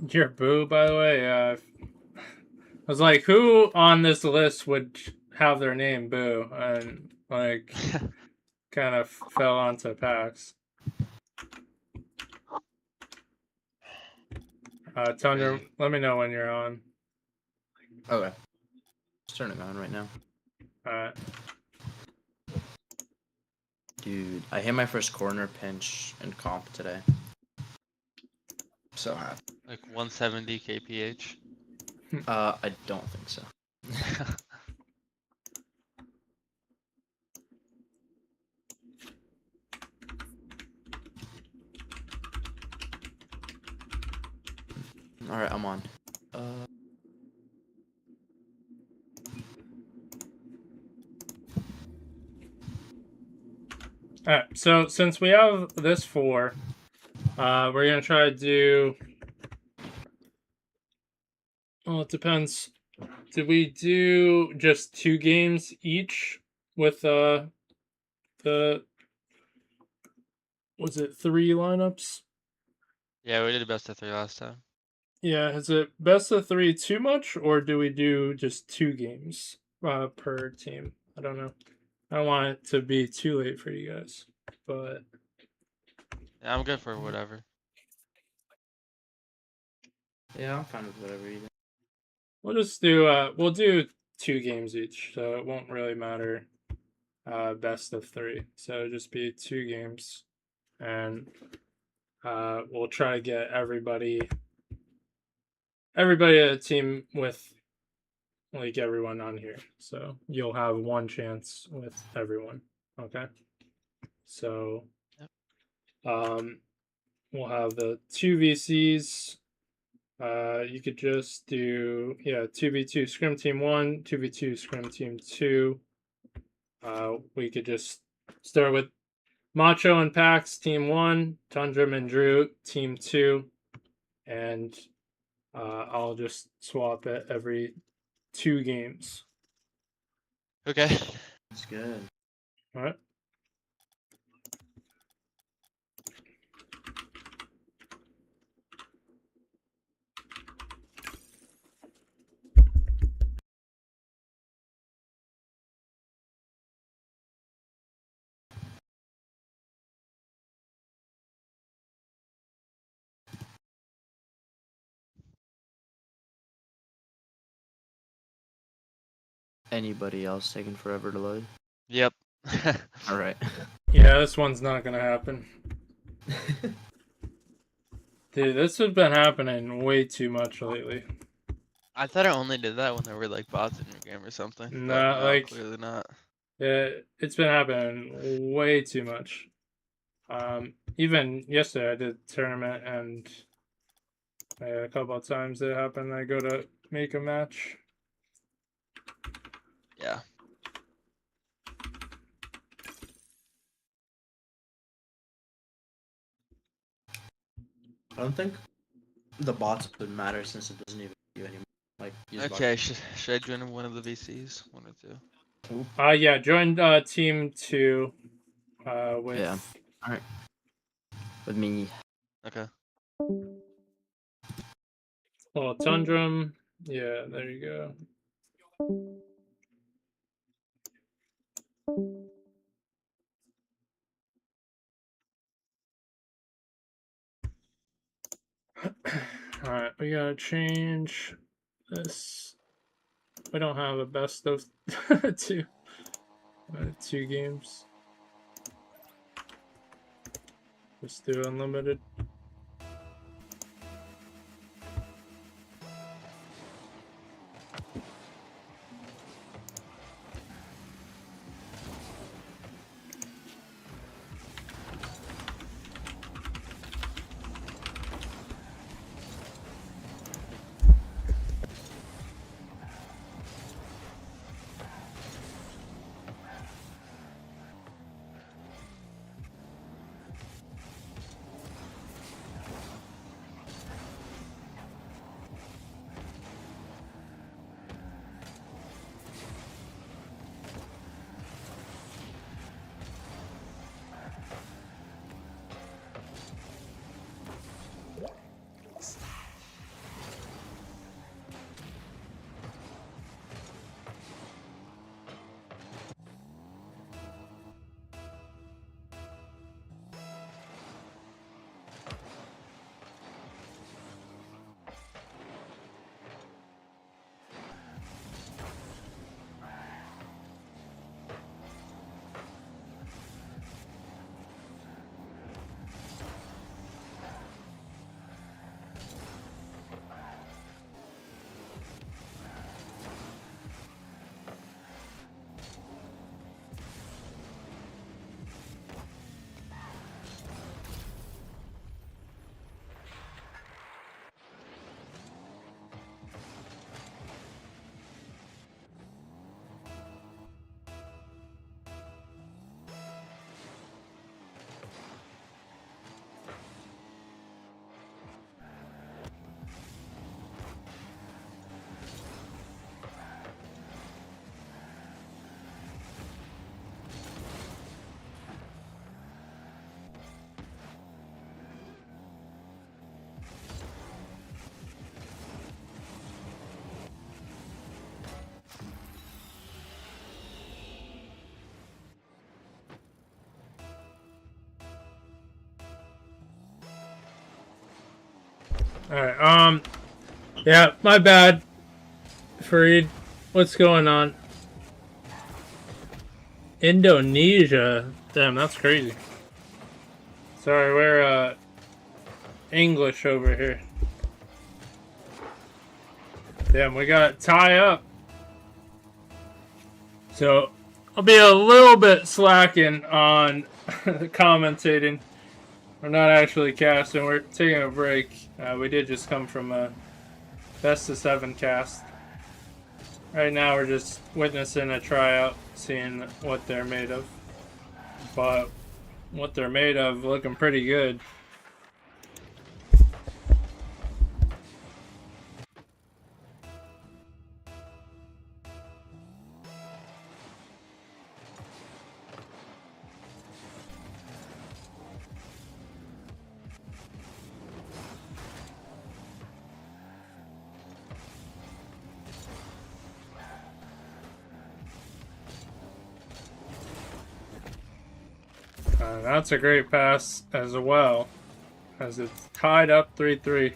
Your boo, by the way. I was like, who on this list would have their name Boo? And like, kind of fell onto Pax. Tundra, Crazy. let me know when you're on. Okay. Just turning on right now. Alright. Dude, I hit my first corner pinch in comp today. So happy. Like 170 kph. I don't think so. Alright, I'm on. Alright, so since we have this 4, we're gonna try to do. Well, it depends. Did we do just 2 games each with the was it 3 lineups? Yeah, we did a best of 3 last time. Yeah, is it best of 3 too much, or do we do just 2 games per team? I don't know. I don't want it to be too late for you guys, but Yeah, I'm good for whatever. Yeah, I'm fine with whatever either. we'll just do we'll do 2 games each, so it won't really matter best of 3. So it'll just be 2 games, and we'll try to get everybody at a team with like everyone on here. So you'll have 1 chance with everyone. Okay. So we'll have the 2 VCs. You could just do 2v2 scrim team 1, 2v2 scrim team 2. We could just start with Macho and Pax team 1, Tundra and Drew team 2, and I'll just swap it every 2 games. Okay. That's good. All right. Anybody else taking forever to load? Yep. Alright. Yeah, this one's not gonna happen. Dude, this has been happening way too much lately. I thought I only did that when there were like bots in your game or something. But Nah, no, like clearly not. it's been happening way too much. Even yesterday I did a tournament and a couple of times it happened. I go to make a match. Yeah. I don't think the bots would matter since it doesn't even do anymore. Like, use Okay, should I join one of the VCs? 1 or 2? Yeah, join team 2 with Yeah. Alright. With me. Okay. Tundrum. Yeah, there you go. Alright, we gotta change this. We don't have a best of 2. 2 games. Just do unlimited. Alright, yeah, my bad, Fareed. What's going on? Indonesia? Damn, that's crazy. Sorry, we're, English over here. Damn, we got tie up. So, I'll be a little bit slacking on commentating. We're not actually casting, we're taking a break. We did just come from a best of 7 cast. Right now we're just witnessing a tryout, seeing what they're made of. But what they're made of looking pretty good. That's a great pass as well, as it's tied up 3-3.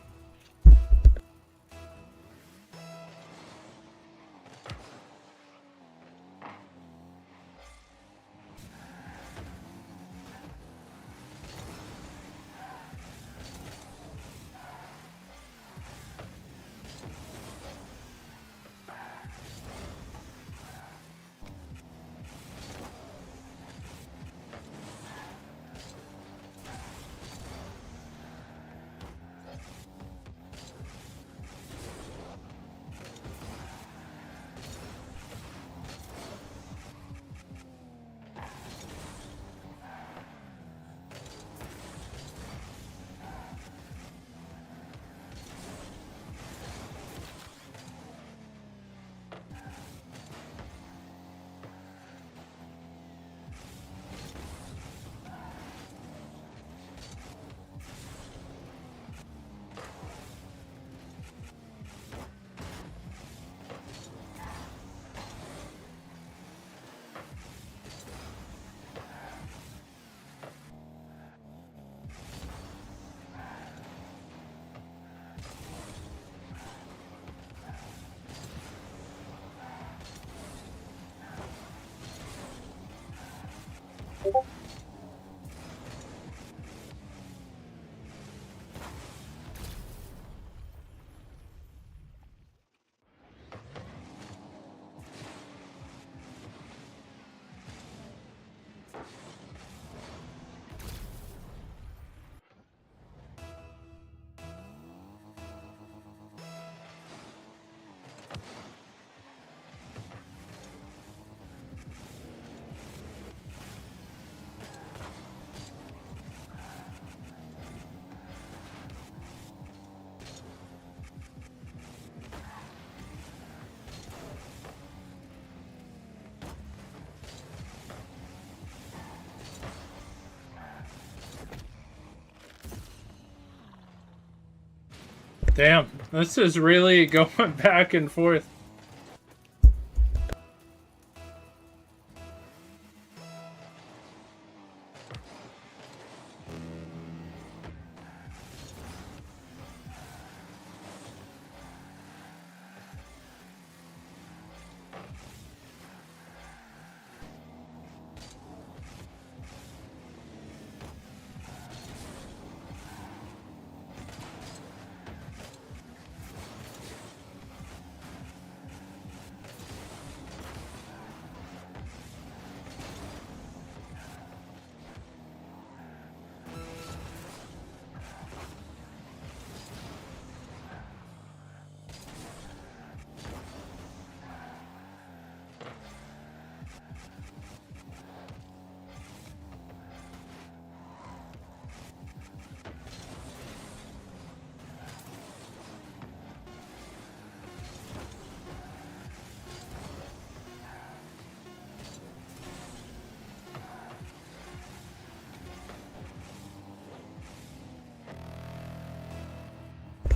Damn, this is really going back and forth.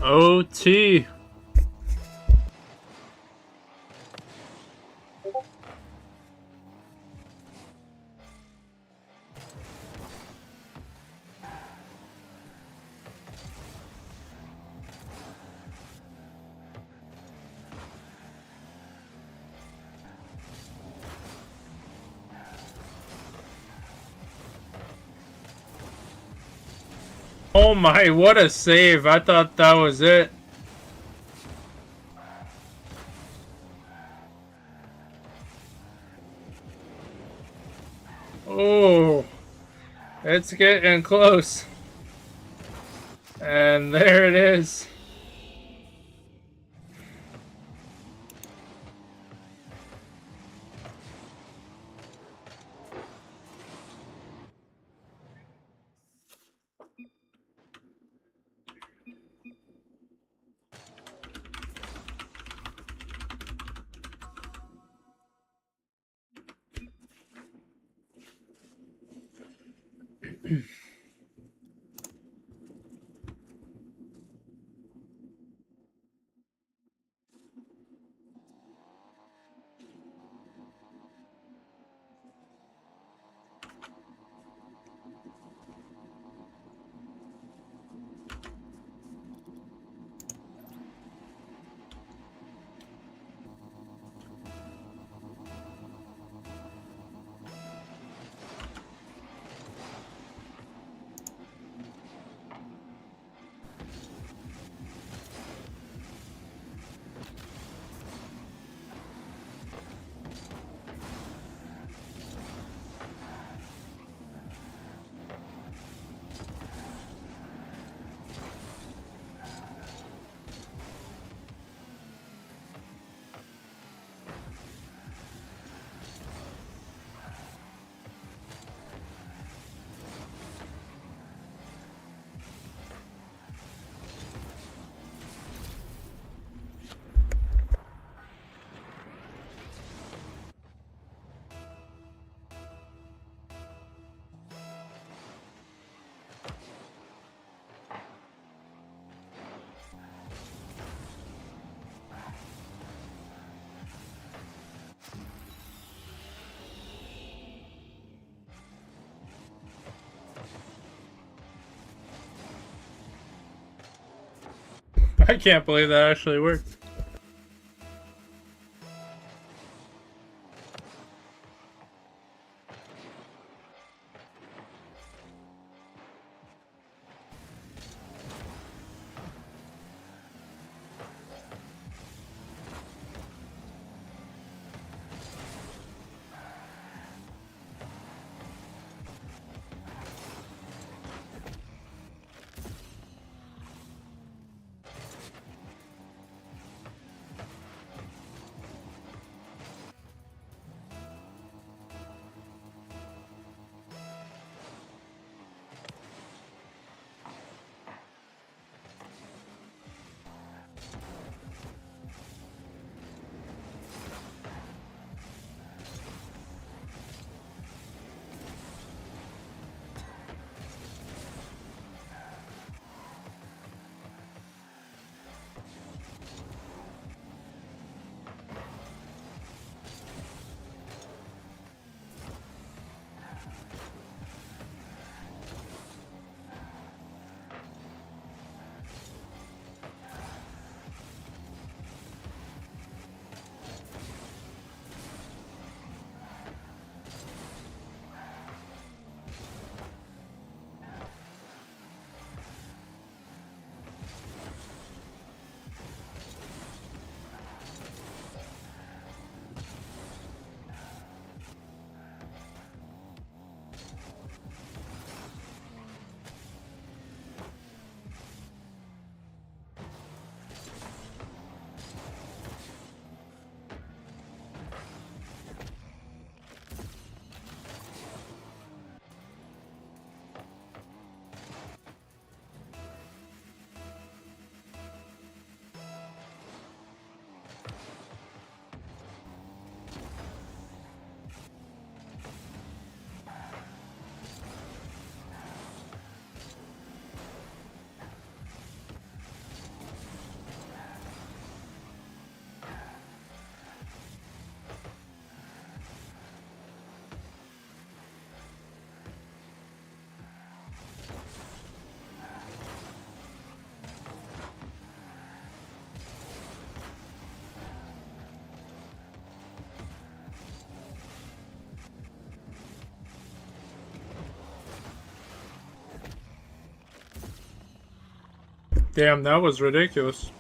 OT. Oh my, what a save. I thought that was it. Oh, it's getting close. And there it is. I can't believe that actually worked. Damn, that was ridiculous.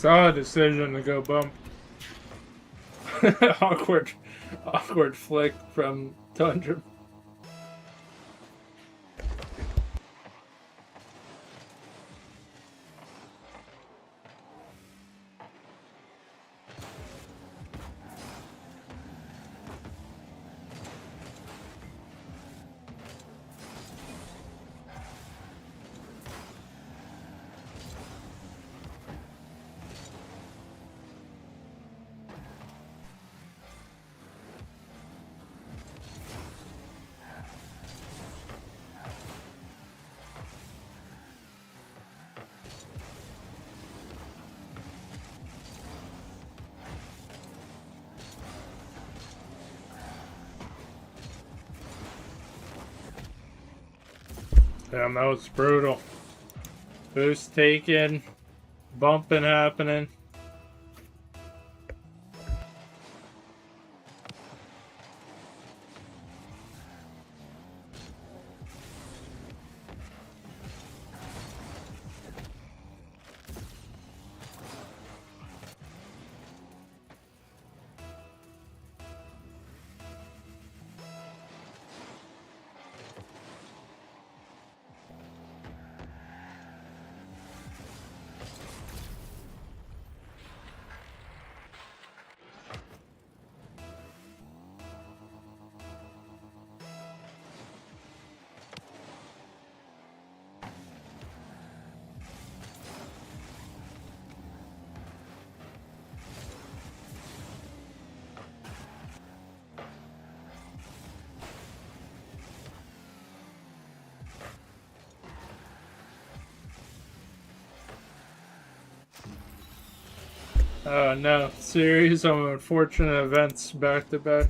Solid decision to go bump. awkward flick from Tundra. Damn, that was brutal. Boost taken. Bumping happening. Oh no, series of unfortunate events back to back.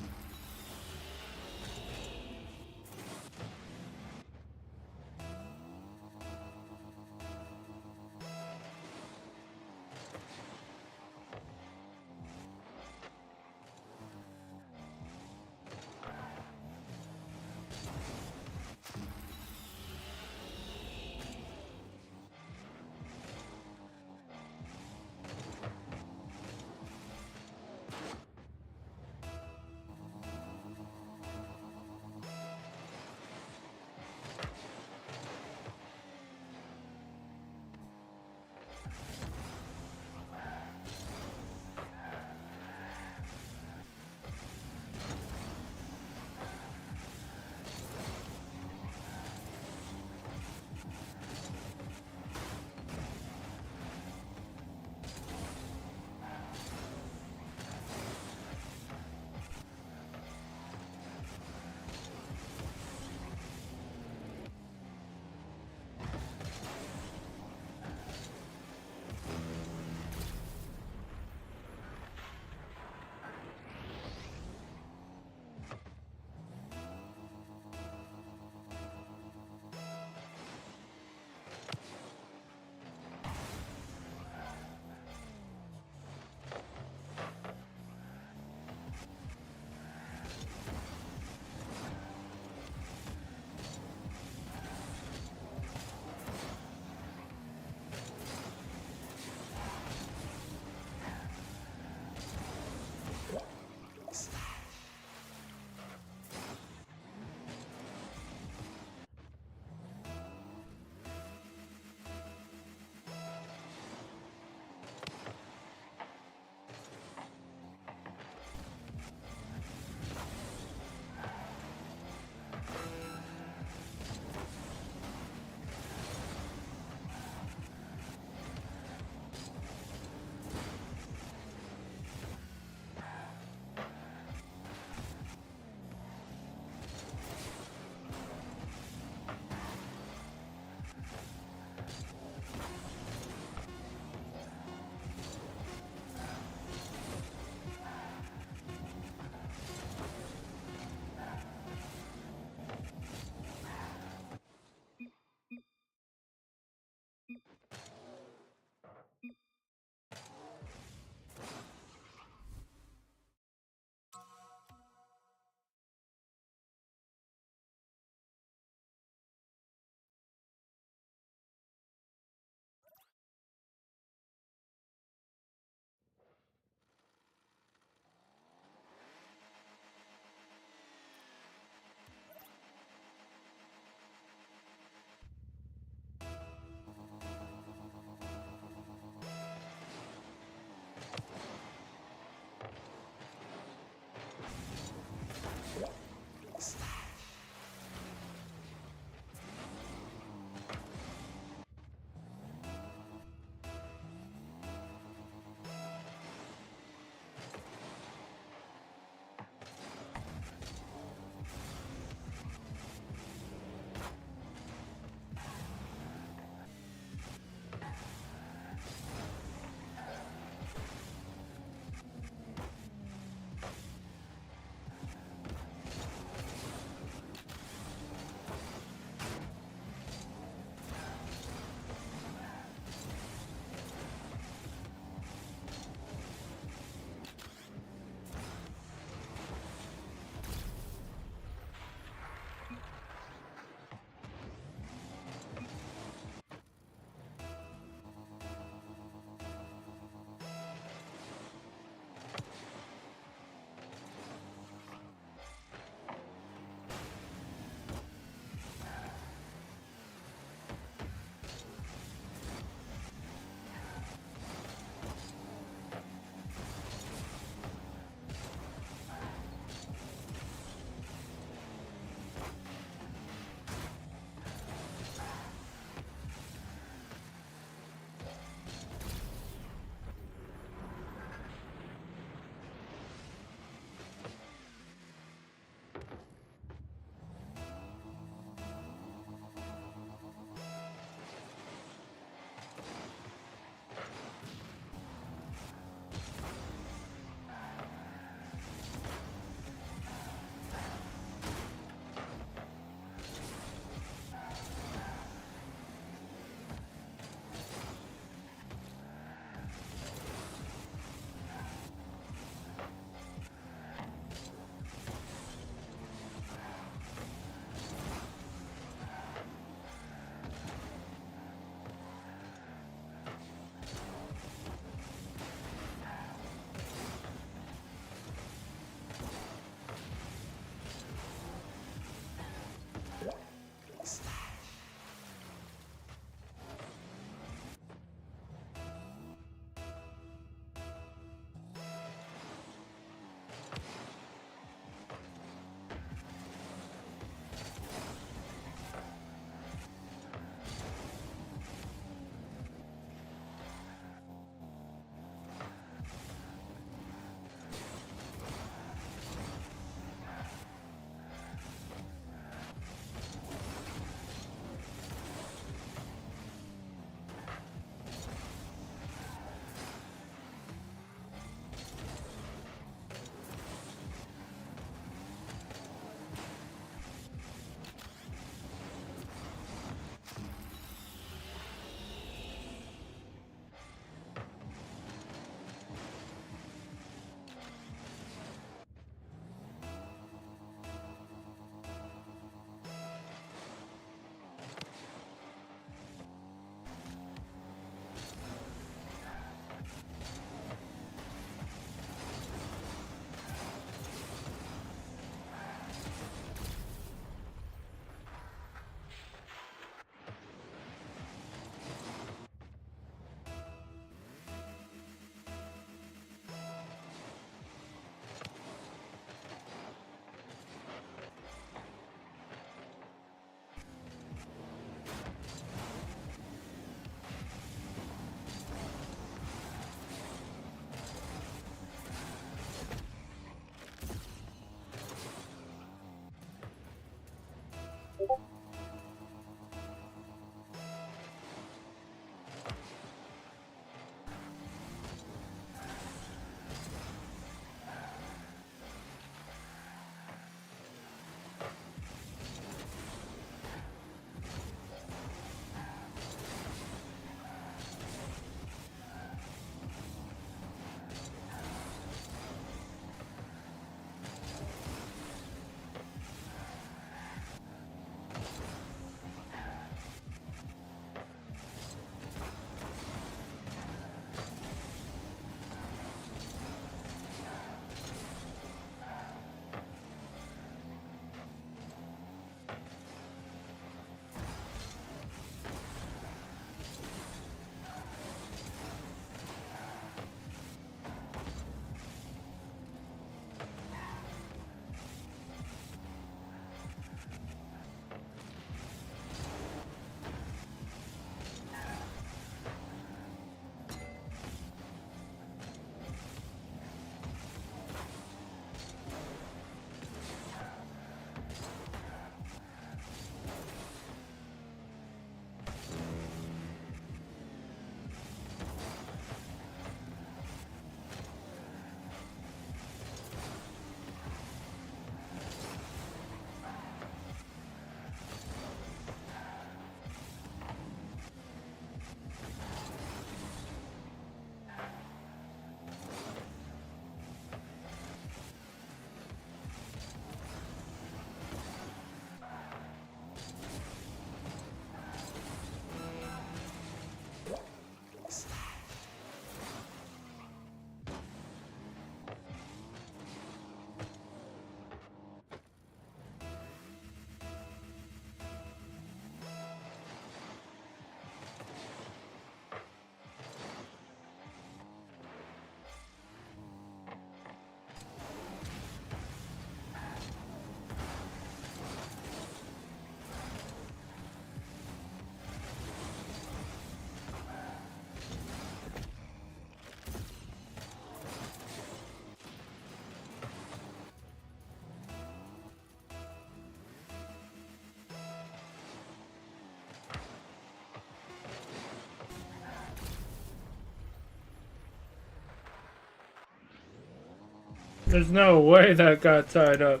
There's no way that got tied up.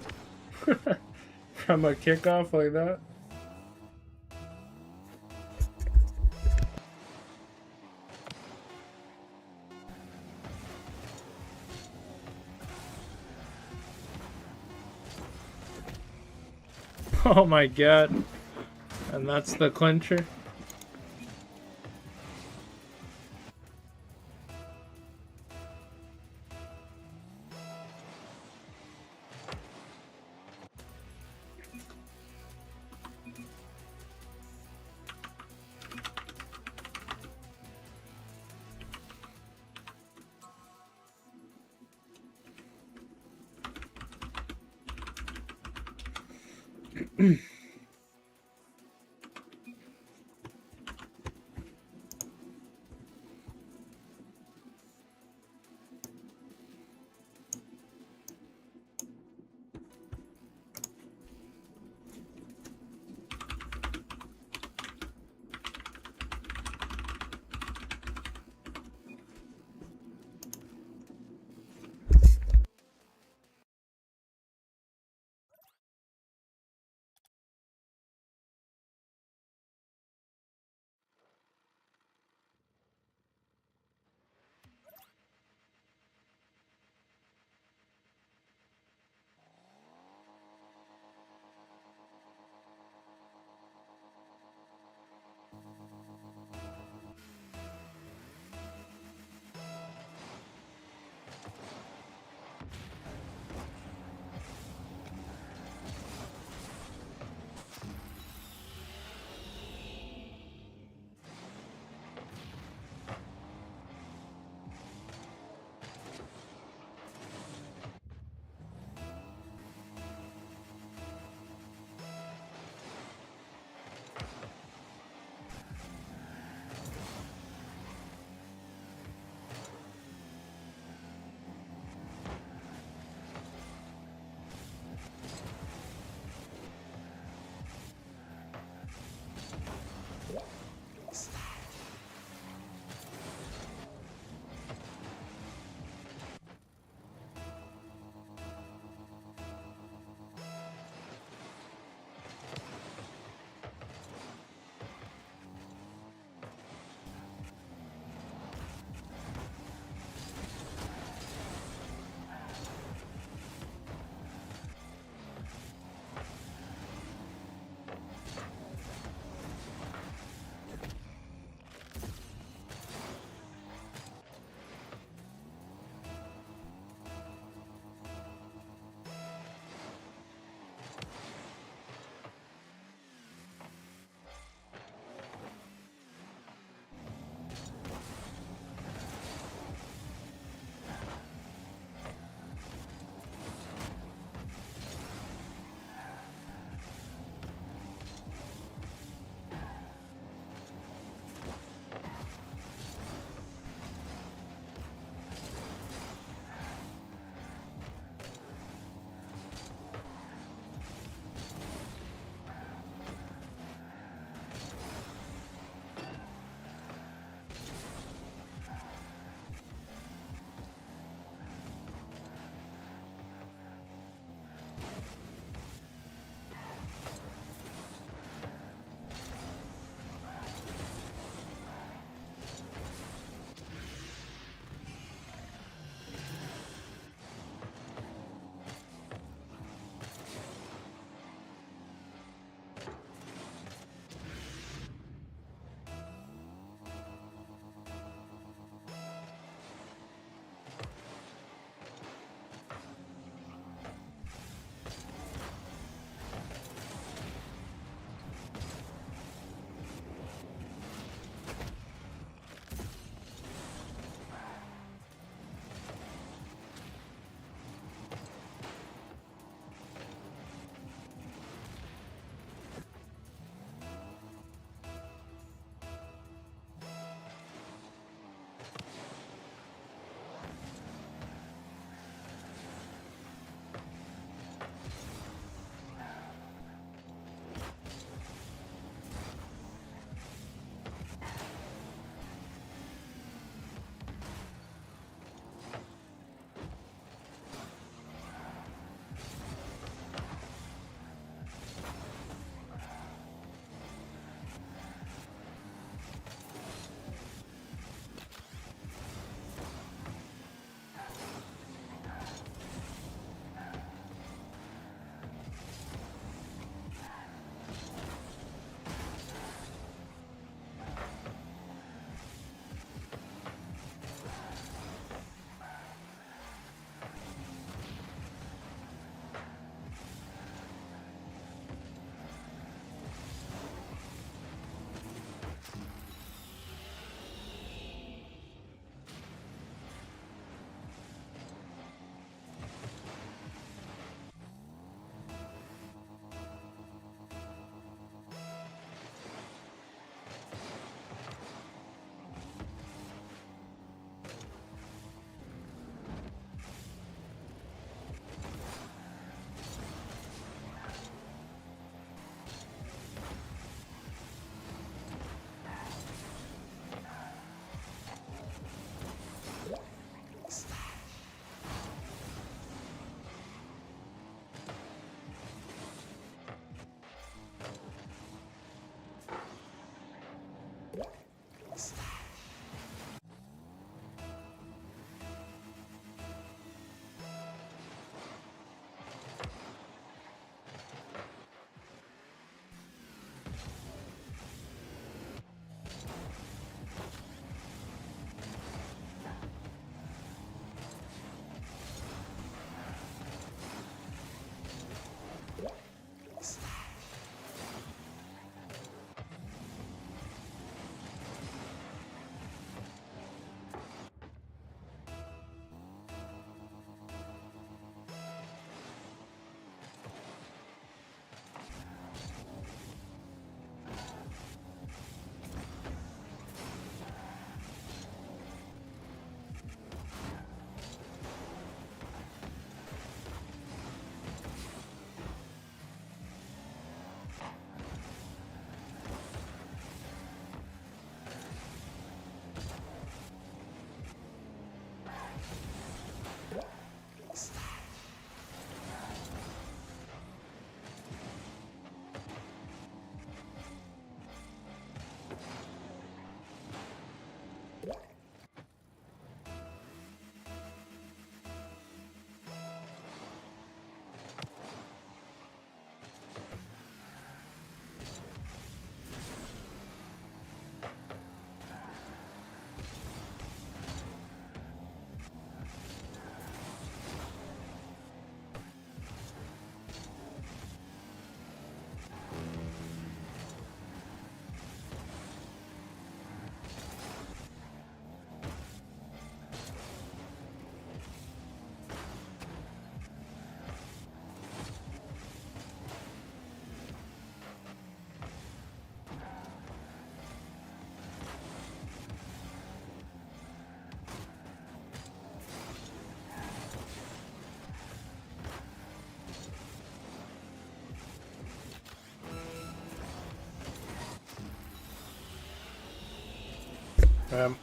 From a kickoff like that. Oh my god. And that's the clincher.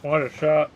What a shot.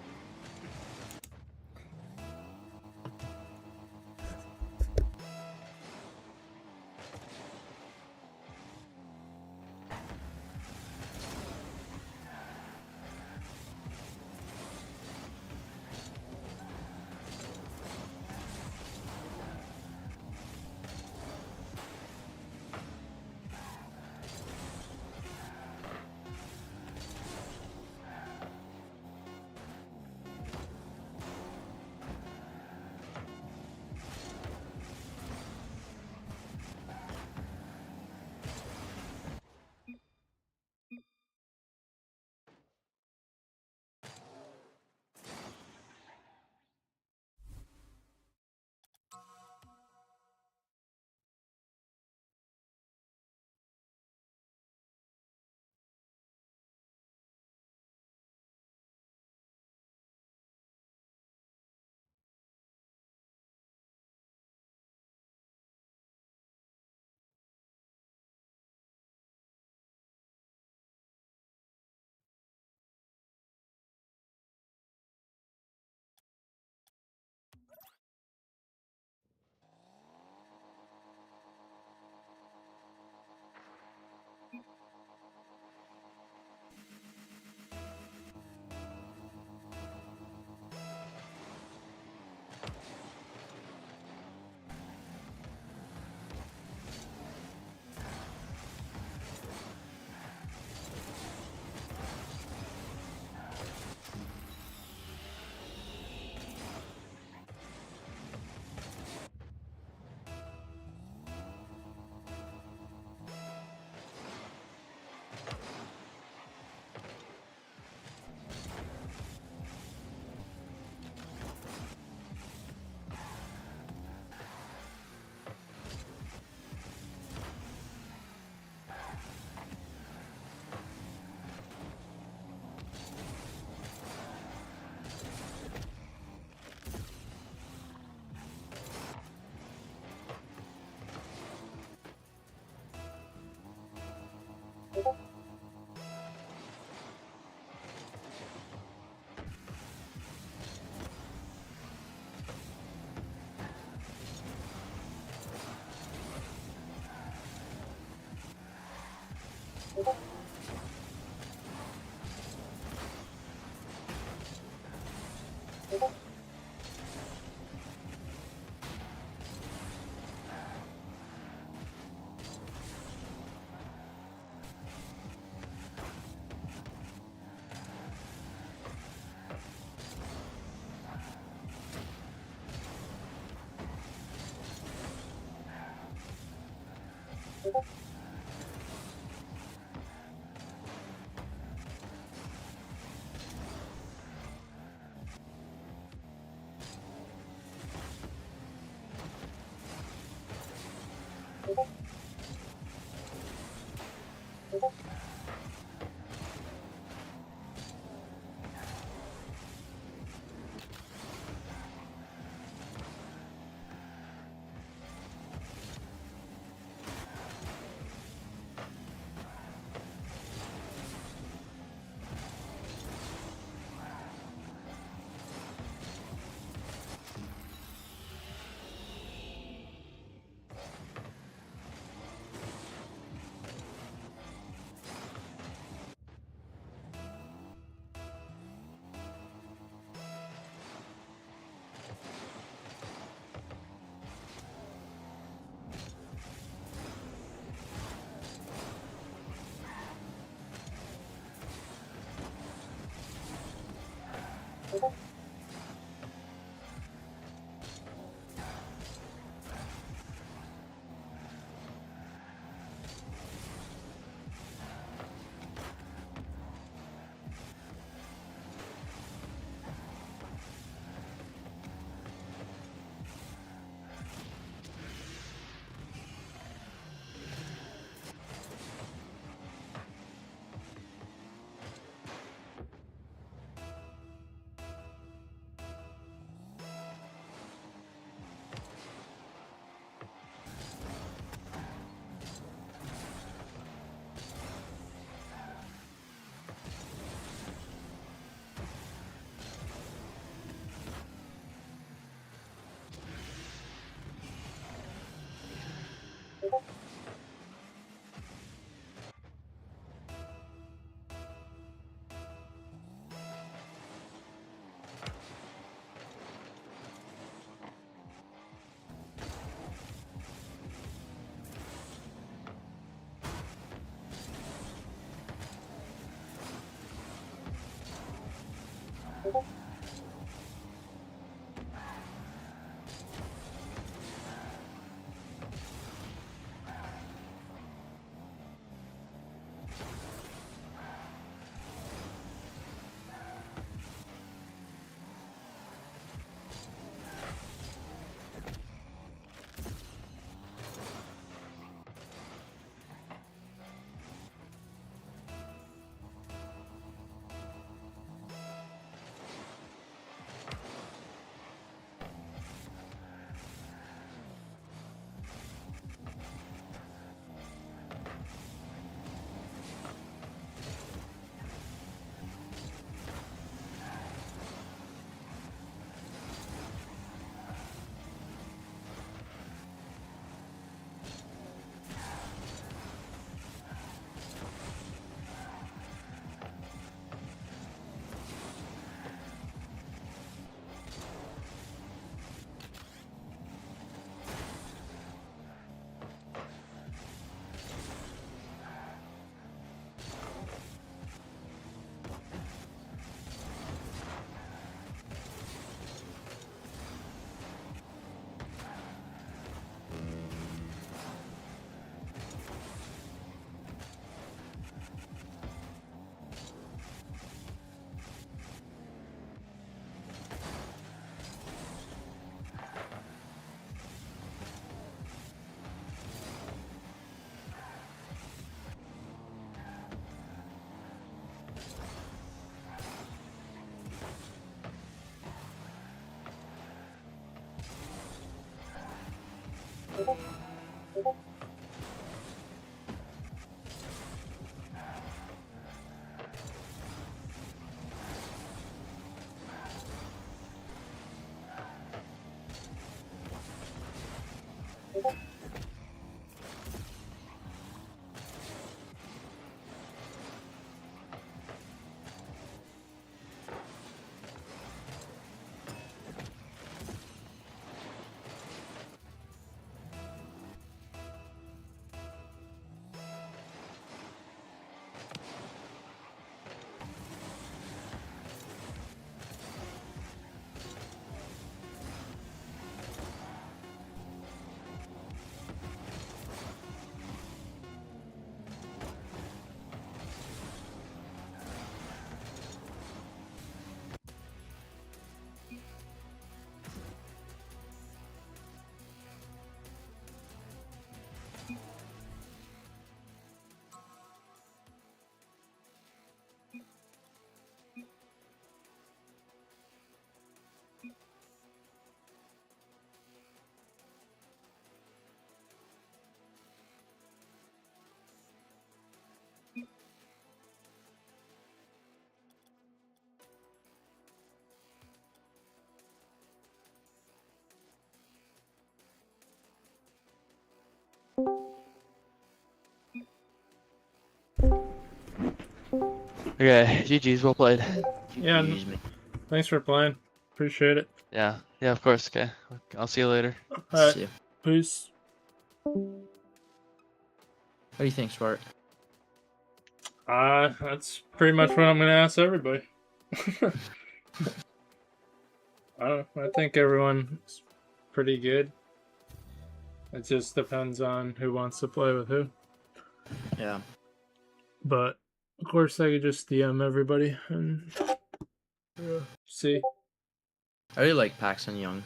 Okay, GG's, well played. Yeah, GG's, man. thanks for playing. Appreciate it. Yeah, of course. Okay, I'll see you later. Alright, See ya. peace. What do you think, Smart? That's pretty much what I'm gonna ask everybody. I think everyone's pretty good. It just depends on who wants to play with who. Yeah. But of course, I could just DM everybody and see. I really like Pax and Young.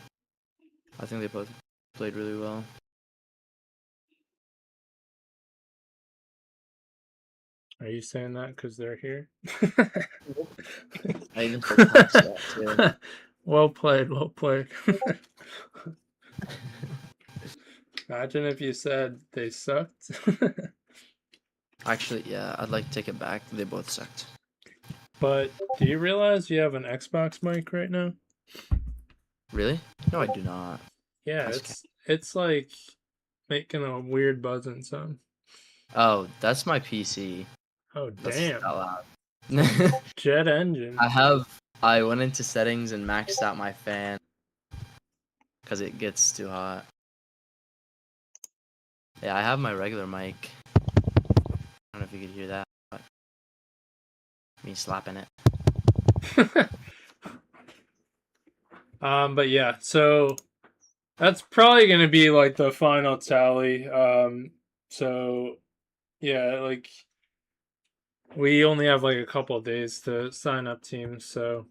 I think they both played really well. Are you saying that because they're here? I even said Pax that too. Well played, well played. Imagine if you said they sucked. Actually, yeah, I'd like to take it back. They both sucked. But do you realize you have an Xbox mic right now? Really? No, I do not. Yeah, That's it's like making a weird buzzing sound. Oh, that's my PC. Oh That's damn. not loud. Jet engine. I went into settings and maxed out my fan because it gets too hot. Yeah, I have my regular mic. I don't know if you could hear that. But me slapping it. But yeah, so that's probably gonna be like the final tally. So yeah, like we only have like a couple of days to sign up teams, so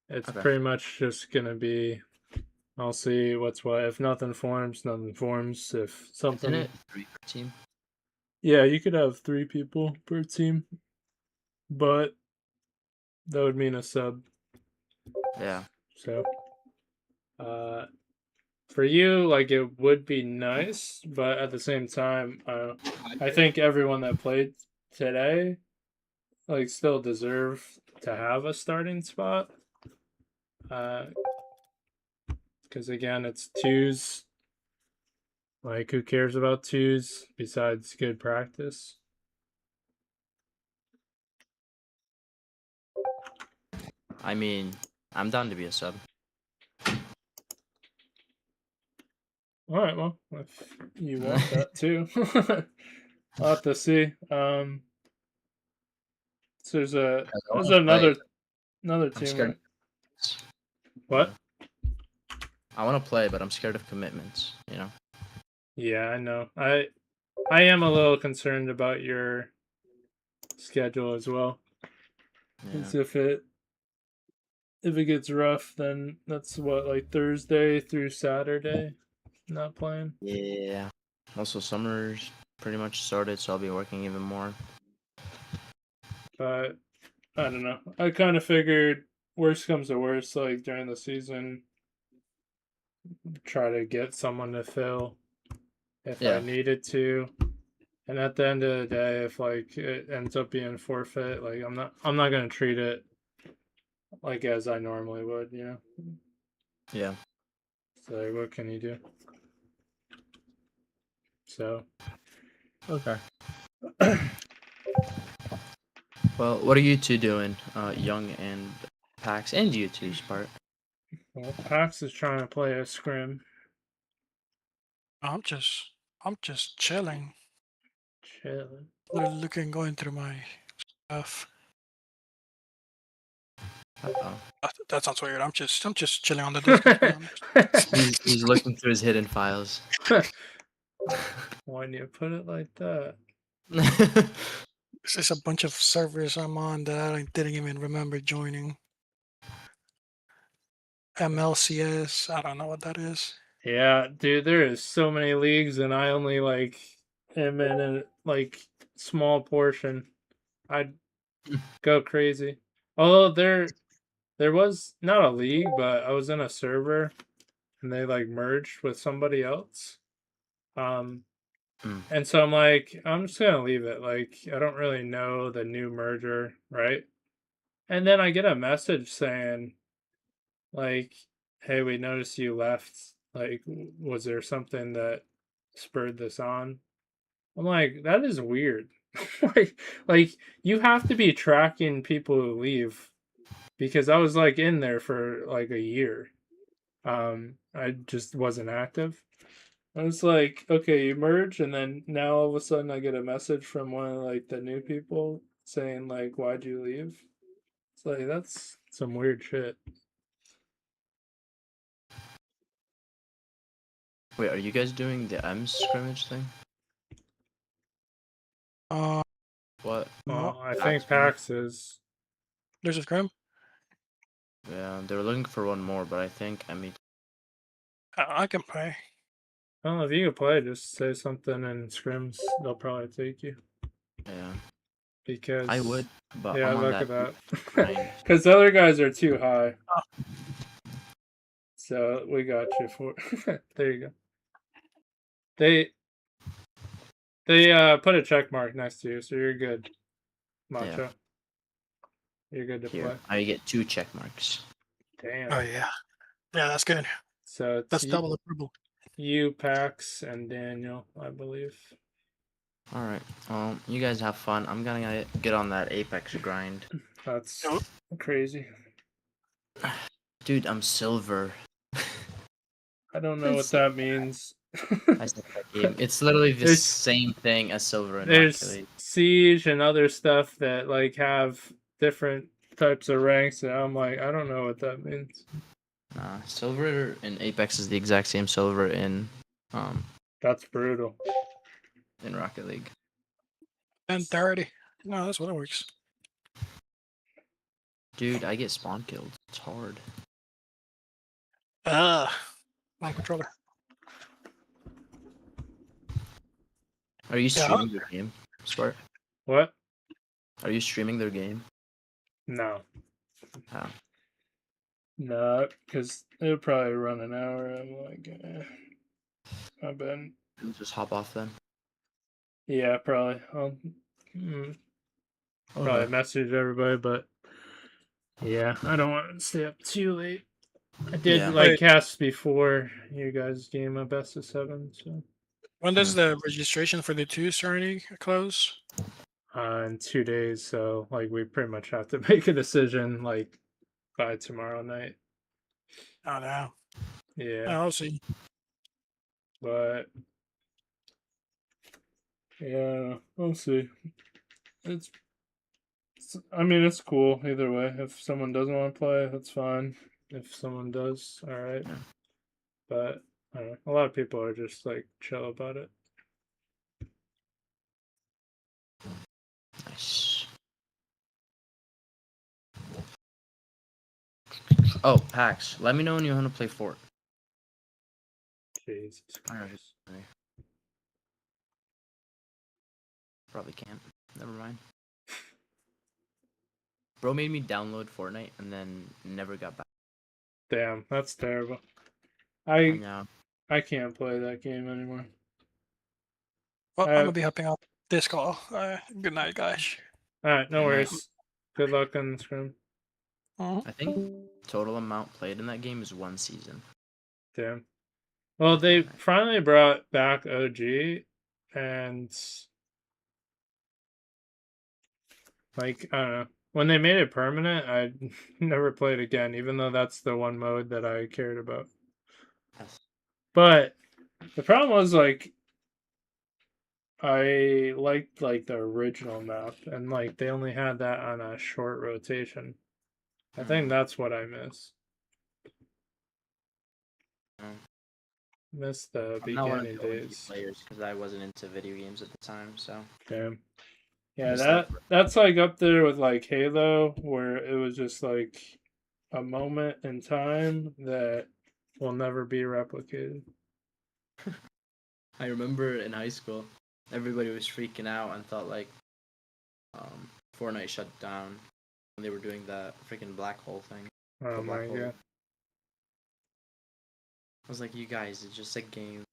it's Okay. pretty much just gonna be. I'll see what's what. If nothing forms, nothing forms. If something, Isn't it 3 per team? yeah, you could have 3 people per team, but that would mean a sub. Yeah. So, for you, like it would be nice, but at the same time, I think everyone that played today, like, still deserve to have a starting spot. Because again, it's twos. Like, who cares about twos besides good practice? I mean, I'm down to be a sub. All right, well, if you want that too, I'll have to see. So there's another I'm team. scared. Right? What? I want to play, but I'm scared of commitments. You know. Yeah, I know. I am a little concerned about your schedule as well. Yeah. Because if it gets rough, then that's what, like Thursday through Saturday, not playing. Yeah. Also, summer's pretty much started, so I'll be working even more. But I don't know. I kind of figured worst comes to worst, like during the season, try to get someone to fill if I Yeah. needed to. And at the end of the day, if like it ends up being forfeit, like I'm not gonna treat it like as I normally would, you know. Yeah. So what can you do? So Okay. Well, what are you two doing? Young and Pax, and you too, Spart. well, Pax is trying to play a scrim. I'm just chilling. Chilling. Going through my stuff. Uh-oh. That sounds weird. I'm just chilling on the Discord. To be honest. He's looking through his hidden files. When you put it like that. There's just a bunch of servers I'm on that I didn't even remember joining. MLCS, I don't know what that is. Yeah, dude, there is so many leagues, and I only like am in a like small portion. I'd go crazy. Although there was not a league, but I was in a server, and they like merged with somebody else. And so I'm like, I'm just gonna leave it. Like, I don't really know the new merger, right? And then I get a message saying, like, hey, we noticed you left. Like, was there something that spurred this on? I'm like, that is weird. like you have to be tracking people who leave because I was like in there for like a year. I just wasn't active. I was like, okay, you merge, and then now all of a sudden I get a message from one of like the new people saying like, "Why'd you leave?" It's like that's some weird shit. Wait, are you guys doing the M scrimmage thing? Uh, What? no, Well, I PAX think one? PAX is. there's a scrim. Yeah, they were looking for one more, but I think I can play. I don't know if you could play. Just say something in scrims. They'll probably take you yeah, because I would, but yeah, I'm on look at that that. grind. Because the other guys are too high. So we got you for. There you go. They put a check mark next to you, so you're good, Yeah, Macho. You're good to here. play. I get 2 check marks. Damn. Oh yeah, yeah, that's good. So it's That's double the triple. you, Pax, and Daniel, I believe. Alright, you guys have fun. I'm gonna get on that Apex grind. That's Nope. crazy. Dude, I'm silver. I don't know what It's- that means. I suck that game. It's literally the There's same thing as silver in Rocket there's League. Siege and other stuff that like have different types of ranks, and I'm like, I don't know what that means. Nah, silver in Apex is the exact same silver That's brutal. in Rocket League. 10:30. No, that's what it works. Dude, I get spawn killed. It's hard. My controller. Are you Yeah. streaming your game, Spark? What? Are you streaming their game? No. How? No, because it'll probably run an hour. I'm like, I've been. You'll just hop off then. Yeah, probably. I'll probably Okay. message everybody, but yeah, I don't want to stay up too late. I did Yeah. like Wait, casts before you guys game a best of 7, so when does the registration for the 2 starting close? in 2 days. So like we pretty much have to make a decision like by tomorrow night. Oh no. Yeah, I'll see. but yeah, we'll see. It's I mean, it's cool either way. If someone doesn't want to play, that's fine. If someone does, all right. Yeah. But I don't know, a lot of people are just like chill about it. Nice. Oh, Pax, let me know when you want to play Fort. Jesus Alright. Christ. Probably can't. Never mind. Bro made me download Fortnite and then never got back. Damn, that's terrible. I I know. I can't play that game anymore. Well, I'm Uh, gonna be hopping off this call. Good night, guys. all right, no Good night. worries. Good luck on the scrim. Mhm. I think total amount played in that game is 1 season. Damn. Well, they finally brought back OG, and like I don't know. When they made it permanent, I never played again, even though that's the one mode that I cared about. Yes. But the problem was like I liked like the original map, and like they only had that on a short rotation. I think that's what I miss. Miss the I'm not one of beginning the OG days. players because I wasn't into video games at the time, so. Damn. Yeah, Missed that that's like up there with like Halo, where it was just like a moment in time that will never be replicated. I remember in high school, everybody was freaking out and thought like Fortnite shut down when they were doing that freaking black hole thing. Oh The my black hole. god. I was like, you guys, it's just a game.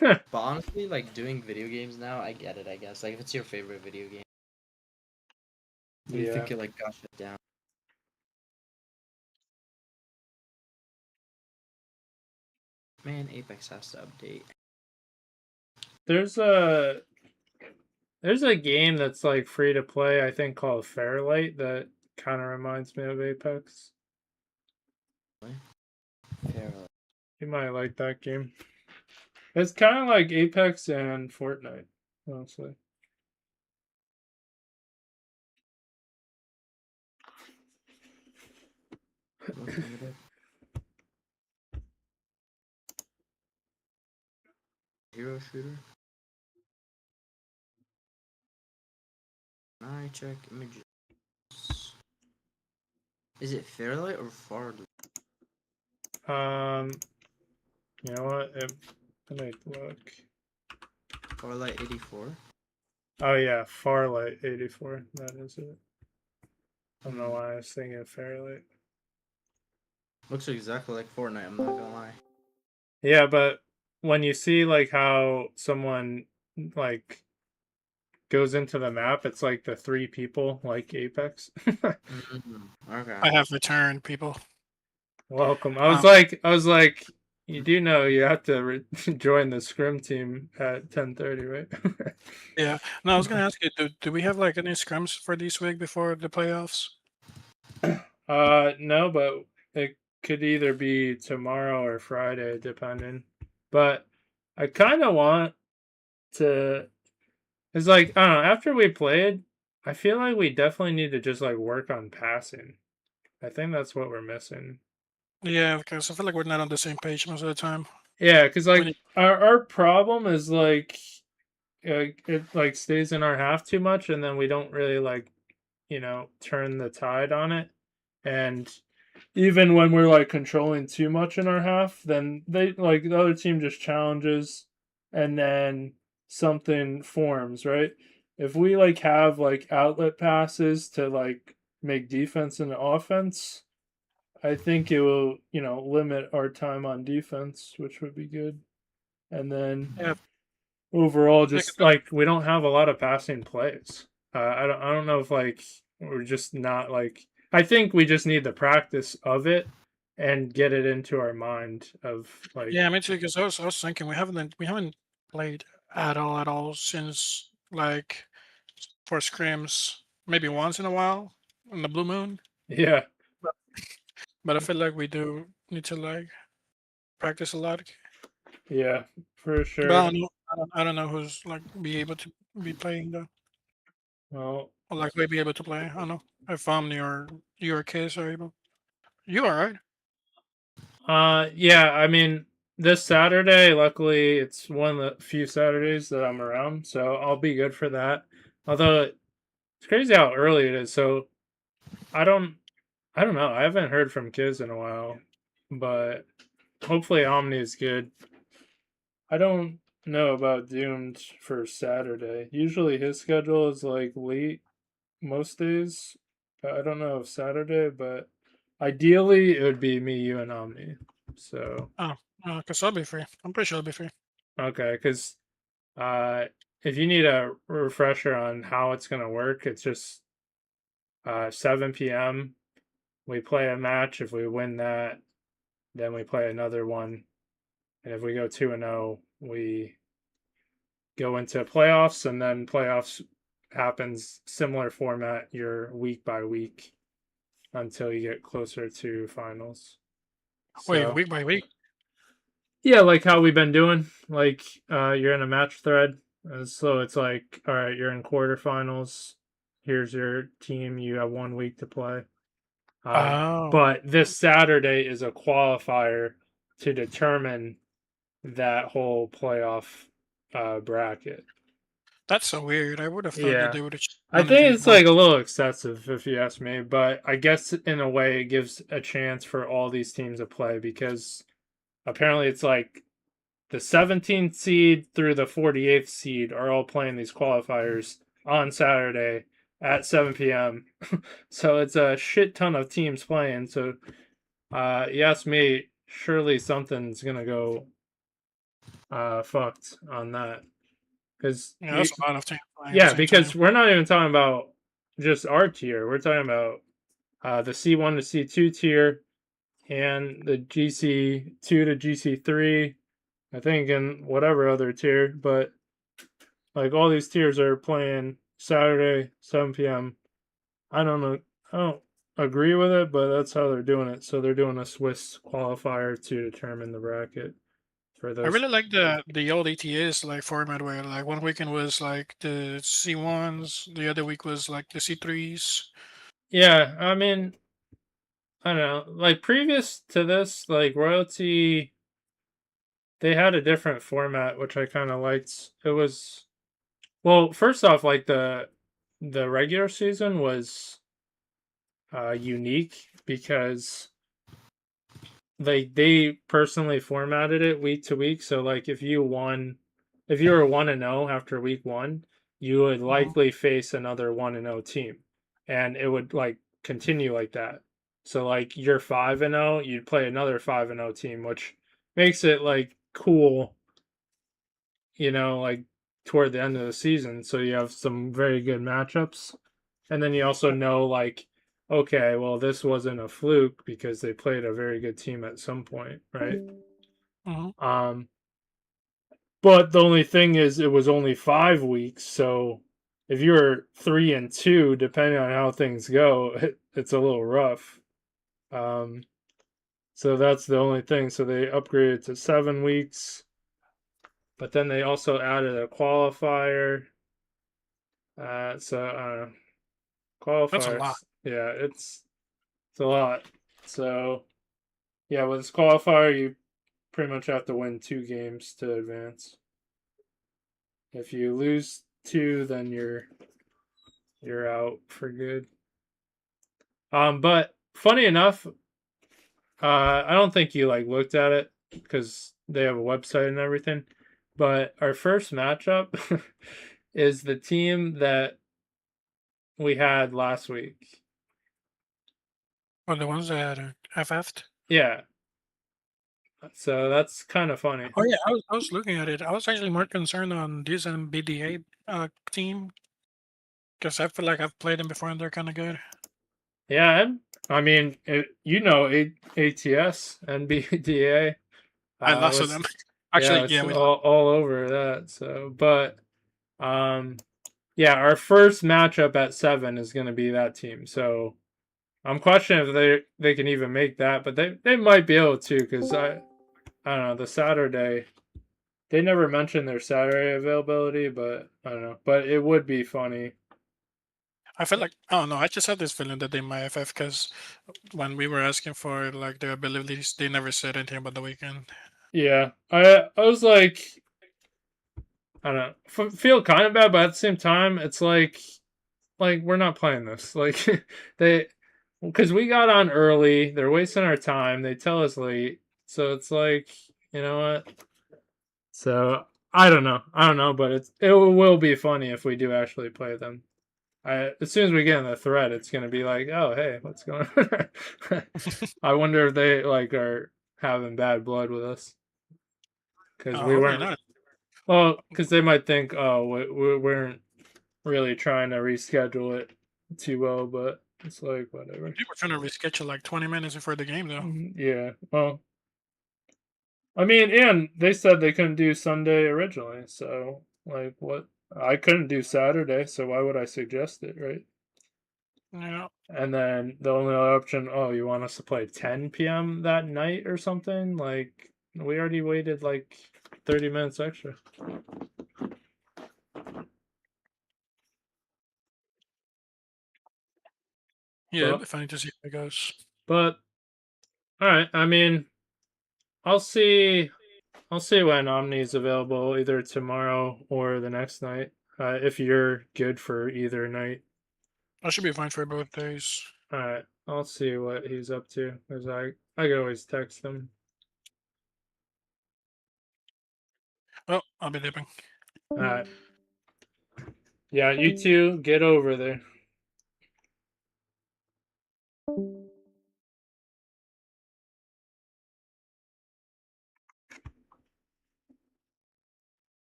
But honestly, like doing video games now, I get it, I guess. Like if it's your favorite video game, you Yeah. think it like got shut down. Man, Apex has to update. There's a There's a game that's like free to play, I think, called Fairlight that kind of reminds me of Apex. Fairly. You might like that game. It's kind of like Apex and Fortnite, honestly. Looking at it. Hero shooter. I check images. Is it Fairlight or Farlight? You know what? Let me look. Farlight 84. Oh yeah, Farlight 84. That is it. I don't know why I was thinking of Fairlight. Looks exactly like Fortnite, I'm not gonna lie. Yeah, but when you see like how someone like goes into the map, it's like the 3 people like Apex. Okay. I have returned, people. Welcome. I Um, was like, you do know you have to join the scrim team at 10:30, right? yeah. No, I was gonna ask you, do we have like any scrims for this week before the playoffs? No, but it could either be tomorrow or Friday, depending. But I kind of want to. It's like I don't know. After we played, I feel like we definitely need to just like work on passing. I think that's what we're missing. Yeah, because I feel like we're not on the same page most of the time. Yeah, because We like need, our problem is like it like stays in our half too much, and then we don't really like turn the tide on it. And even when we're like controlling too much in our half, then they like the other team just challenges, and then something forms, right? If we like have like outlet passes to like make defense into offense, I think it will, limit our time on defense, which would be good. And then yeah, overall, yeah, just like we don't have a lot of passing plays. I don't know if like we're just not like. I think we just need the practice of it and get it into our mind of like. yeah, me too. Because I was thinking we haven't played at all since like for scrims maybe once in a while on the blue moon. Yeah, But I feel like we do need to like practice a lot. yeah, for But I sure. don't know. I don't know who's like be able to be playing though, Well, or like will be able to play. I don't know if Omni or your case are able. You are right. yeah. I mean, this Saturday, luckily, it's one of the few Saturdays that I'm around, so I'll be good for that. Although it's crazy how early it is, so I don't I don't know. I haven't heard from Kiz in a while, but hopefully Omni is good. I don't know about Doomed for Saturday. Usually his schedule is like late most days. I don't know if Saturday, but ideally it would be me, you, and Omni. So Oh, because I'll be free. I'm pretty sure I'll be free. okay, because uh, if you need a refresher on how it's gonna work, it's just 7 p.m. We play a match. If we win that, then we play another one, and if we go 2-0, we go into playoffs, and then playoffs happens similar format. You're week by week until you get closer to finals. Wait, So week by week. yeah, like how we've been doing. Like you're in a match thread, so it's like, all right, you're in quarterfinals. Here's your team. You have 1 week to play. Oh, But this Saturday is a qualifier to determine that whole playoff bracket. that's so weird. I would have thought that Yeah. they would have I done it think in it's one. like a little excessive if you ask me, but I guess in a way it gives a chance for all these teams to play because apparently it's like the 17th seed through the 48th seed are all playing these qualifiers on Saturday at 7 p.m. So it's a shit ton of teams playing. So you ask me, surely something's gonna go fucked on that. Because Yeah, that's a lot of teams playing at the yeah, same time. because we're not even talking about just our tier. We're talking about the C1 to C2 tier and the GC2 to GC3. I think, and whatever other tier. But Like all these tiers are playing Saturday, 7 p.m. I don't know. I don't agree with it, but that's how they're doing it. So they're doing a Swiss qualifier to determine the bracket for I those. really like the old ETS like format where like one weekend was like the C1s, the other week was like the C3s. Yeah, I mean, I don't know. Like previous to this, like Royalty, they had a different format, which I kind of liked. It was well, first off, like the regular season was unique because they personally formatted it week to week. So like if you were 1-0 after week 1, you would Mhm. likely face another 1-0 team, and it would like continue like that. So like you're 5-0, you'd play another 5-0 team, which makes it like cool, like toward the end of the season. So you have some very good matchups, and then you also know like, okay, well this wasn't a fluke because they played a very good team at some point, right? Mhm. Um, but the only thing is, it was only 5 weeks, so if you're 3-2, depending on how things go, it's a little rough. Um, so that's the only thing. So they upgraded to 7 weeks, but then they also added a qualifier. So That's a lot. qualifiers, yeah, it's a lot. So yeah, with this qualifier, you pretty much have to win 2 games to advance. If you lose 2, then you're out for good. But funny enough, I don't think you like looked at it because they have a website and everything. But our first matchup is the team that we had last week. Or the ones that FF'd. Yeah, so that's kind of funny. Oh yeah, I was looking at it. I was actually more concerned on this BDA team because I feel like I've played them before and they're kind of good. Yeah, and I mean, ATS and BDA I lost to was them. yeah, Actually, it's yeah, we lost. all over that. So, but um, yeah, our first matchup at 7 is going to be that team. So I'm questioning if they can even make that, but they might be able to because I don't know, the Saturday, they never mentioned their Saturday availability, but I don't know, but it would be funny. I feel like I don't know. I just have this feeling that they might FF because when we were asking for like their abilities, they never said anything about the weekend. Yeah, I was like, I don't know, feel kind of bad, but at the same time, it's like we're not playing this. Like they, because we got on early, they're wasting our time. They tell us late, so it's like, you know what? So I don't know, but it will be funny if we do actually play them. As soon as we get in the thread, it's gonna be like, oh hey, what's going on? I wonder if they like are having bad blood with us because we Hopefully weren't. not. Well, because they might think, oh, we weren't really trying to reschedule it too well, but it's like whatever. They were trying to reschedule like 20 minutes before the game though. Yeah. Well, I mean, and they said they couldn't do Sunday originally, so like what? I couldn't do Saturday, so why would I suggest it, right? Yeah. And then the only other option, oh, you want us to play 10 p.m. that night or something? Like we already waited like 30 minutes extra. Yeah, it'd be But funny to see how it goes. but all right. I mean, I'll see. I'll see when Omni's available, either tomorrow or the next night. If you're good for either night. I should be fine for both days. All right, I'll see what he's up to because I could always text him. Well, I'll be dipping. All right, yeah, you two get over there.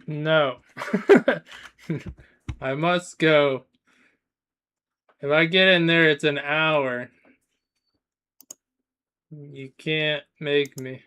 No. I must go. If I get in there, it's an hour. You can't make me.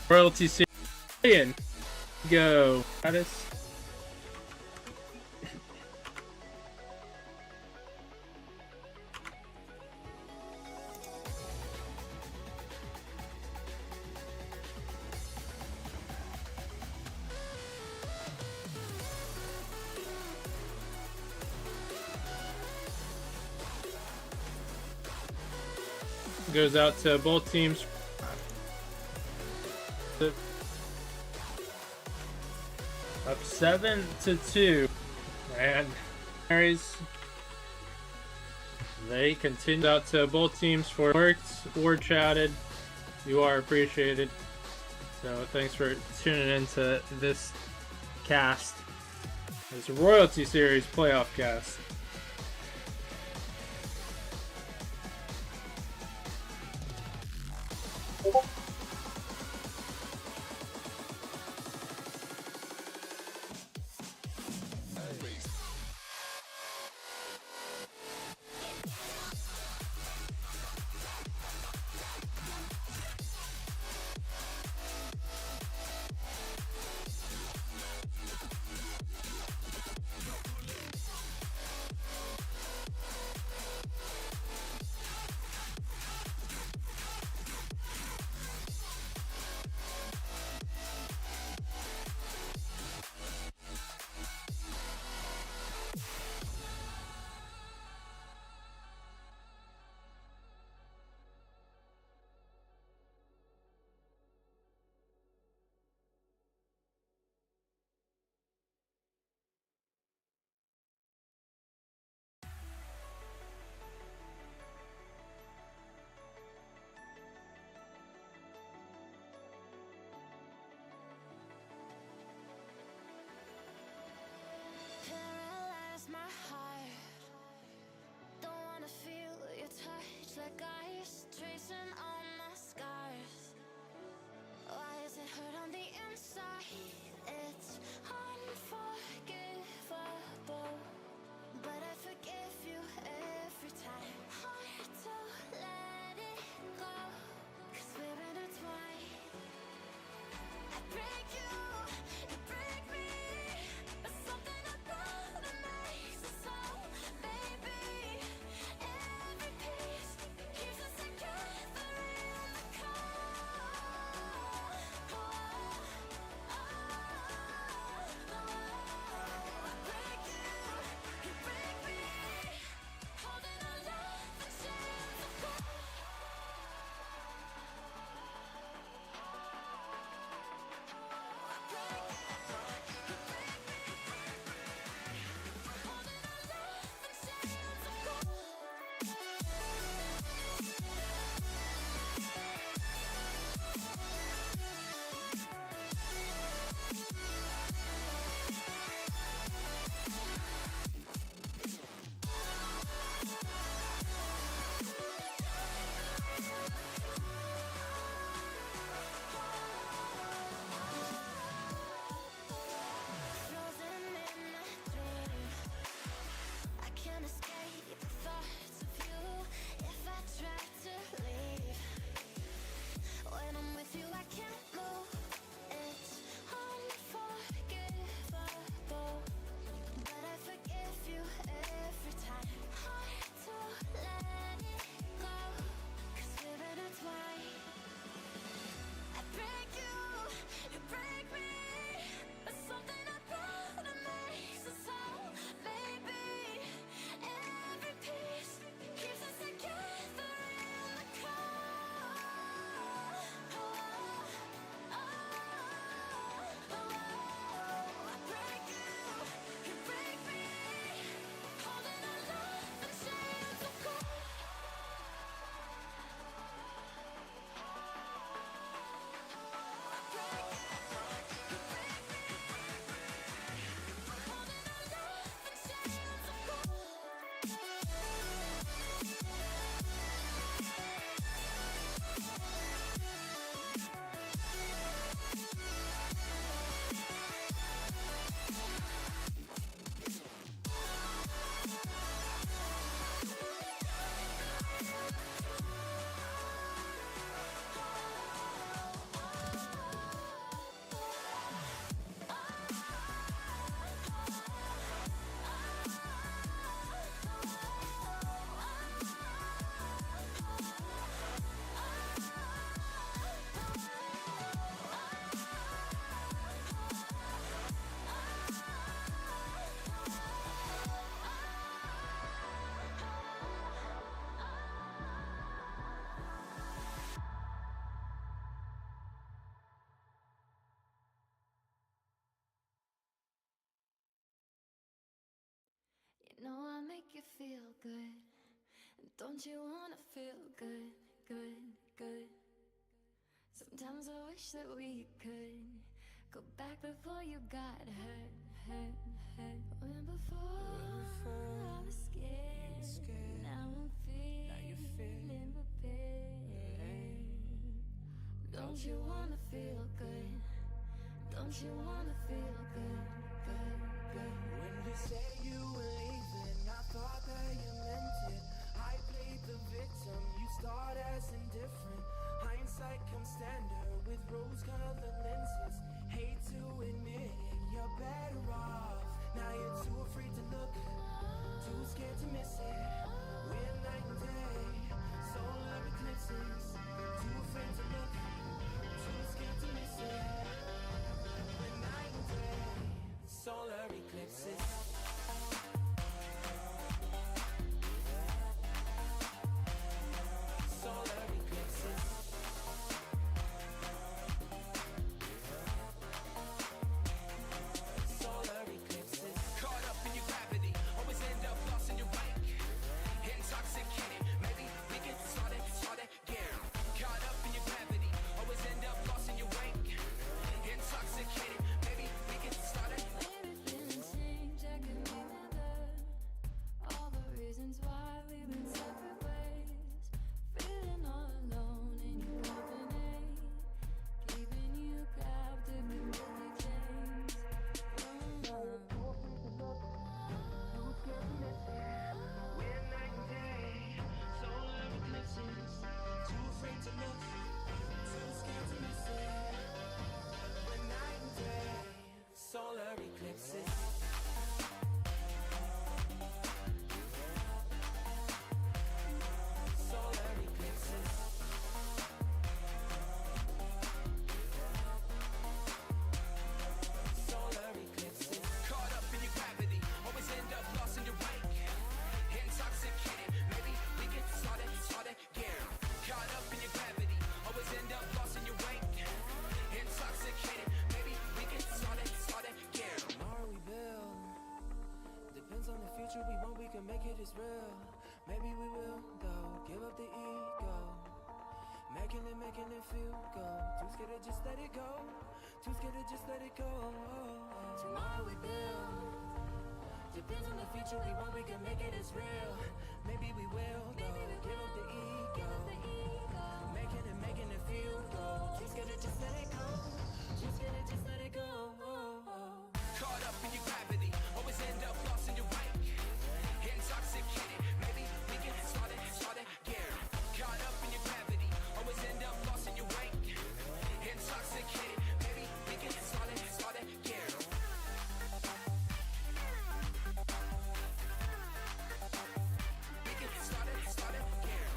Royalty series. Go. Status. Goes out to both teams. Up 7-2. And Marys. They continue out to both teams for worked or chatted. You are appreciated. So thanks for tuning into this cast. This Royalty Series playoff cast. Paralyze my heart. Don't wanna feel your touch like ice tracing on my scars. Why is it hurt on the inside? It's unforgivable, but I forgive you every time. Hard to let it go, 'cause we're intertwined. I break you, you break me, but something about it makes us whole, baby. Every piece keeps us together in the cold. I break you, you break me, holding our love in chains of gold. know I make you feel good. And don't you wanna feel good, good, good? Sometimes I wish that we could go back before you got hurt, hurt, hurt. When before I was scared, now I'm feeling prepared. Don't you wanna feel good? Don't you wanna feel good, good, good? When you said you were leaving, I thought that you meant it. I played the victim, you starred as indifferent. Hindsight comes standard with rose-colored lenses. Hate to admit it, you're better off. Now you're too afraid to look, too scared to miss it. We're night and day, solar eclipses. Too afraid to look, too scared to miss it. We're night and day, solar eclipses. Solar eclipses. Solar eclipses. Caught up in your gravity, always end up lost in your wake. Intoxicated, maybe we can start again. Caught up in your gravity, always end up lost in your wake. Intoxicated, maybe we can start it. Maybe feeling change, I can remember all the reasons why we've been separate ways. Feeling all alone in your company, keeping you captive in busy chains. We're night and day, solar eclipses. Too afraid to look, too scared to miss it. We're night and day, solar eclipses. Solar eclipses. Solar eclipses. Caught up in your gravity, always end up lost in your wake. Intoxicated, maybe we can start again. Caught up in your gravity, always end up lost in your wake. Intoxicated, maybe we can start again. Tomorrow we build. Depends on the future we want, we can make it as real. Maybe we will, though. Give up the ego. Making it feel good. Too scared to just let it go. Too scared to just let it go. Tomorrow we build. Depends on the future we want, we can make it as real. Maybe we will, though. Give up the ego. Making it feel good. Too scared to just let it go. Too scared to just let it go. Caught up in your gravity, always end up lost in your wake. Intoxicated, maybe we can start again. Caught up in your gravity, always end up lost in your wake. Intoxicated, maybe we can start again. We can start again.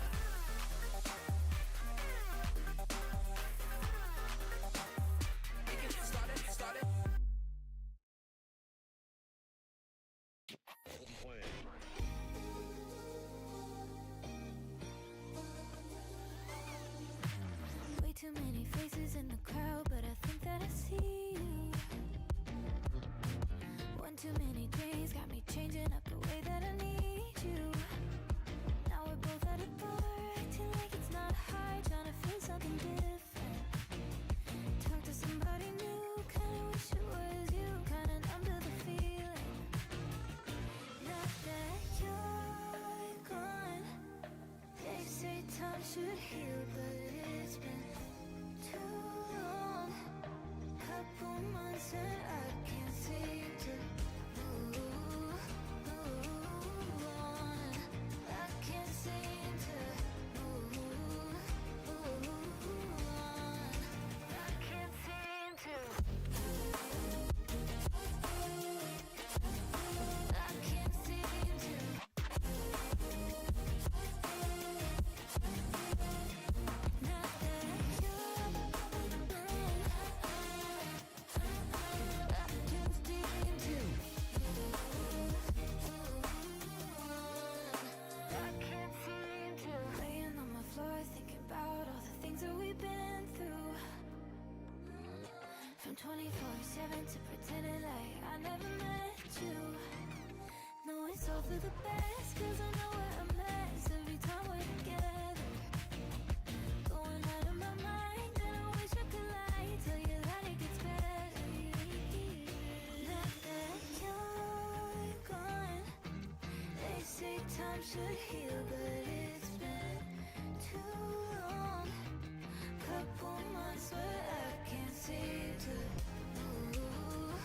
We can start it. Way too many faces in the crowd, but I think that I see you. One too many days got me changing up the way that I need you. Now we're both at a bar, acting like it's not hard, trying to feel something different. Talk to somebody new, kinda wish it was you, kinda numb to the feeling. Not that you're gone. They say time should heal, but it's been too long. Couple months and I can't seem to move on. I can't seem to move on. I can't seem to. I can't seem to. Not that you're gone. I can't seem to. I can't seem to. Laying on my floor, thinking about all the things that we've been through. From 24/7 to pretending like I never met you. No, it's all for the best, 'cause I know we're a mess every time we're together. Going out of my mind, and I wish I could lie, tell you that it gets better. Now that you're gone, they say time should heal, but it's been too long. Couple months where I can't seem to move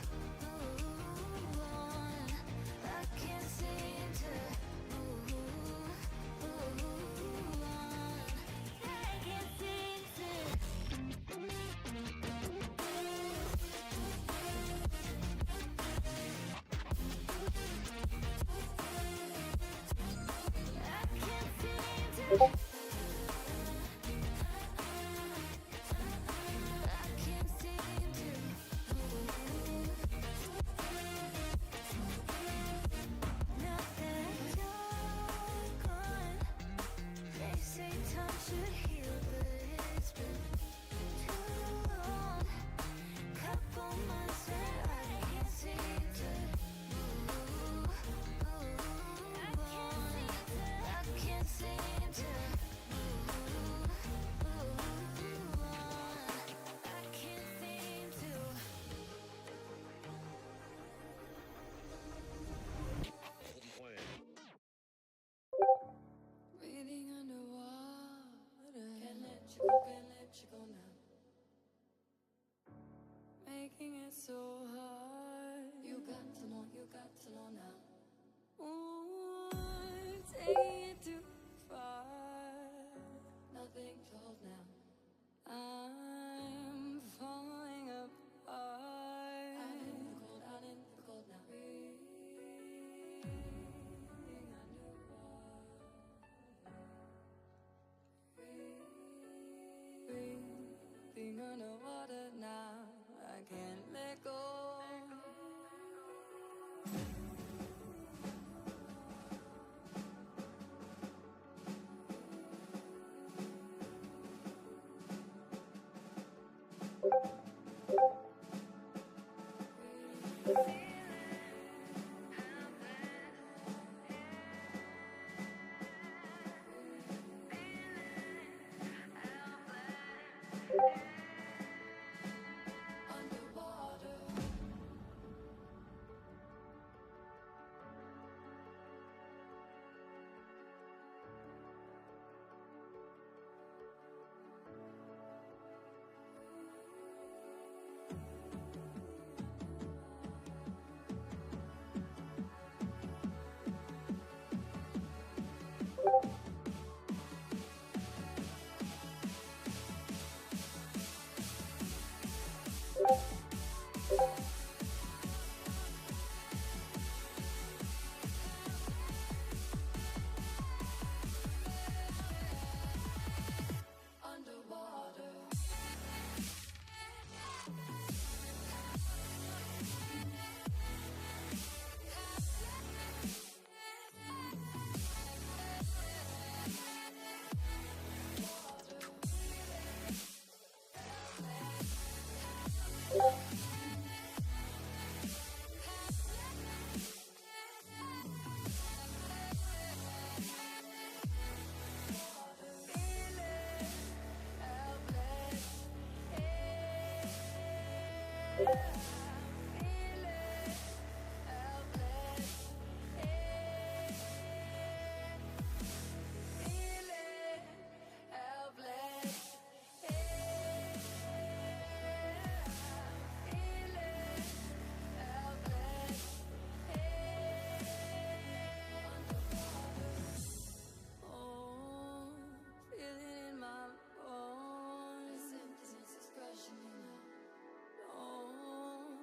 on. I can't seem to move on. I can't seem to. I can't seem to. I can't seem to move. Now that you're gone, they say time should heal, but it's been too long. Couple months and I can't seem to move on. I can't seem to move on. I can't seem to. Breathing underwater. Can't let you go now. Making it so hard. You got to know now. Ooh, taking it too far. Nothing to hold now. I'm falling apart. Out in the cold now. Breathing underwater. Breathing underwater now. I can't let go. Underwater. Oh,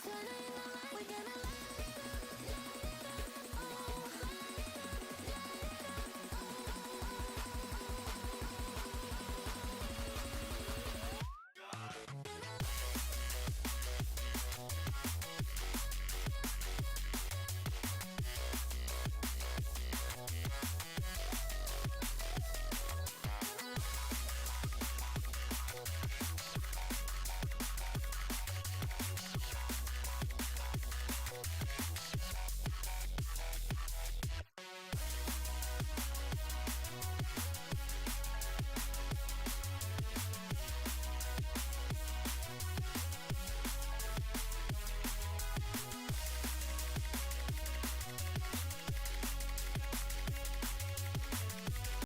Turning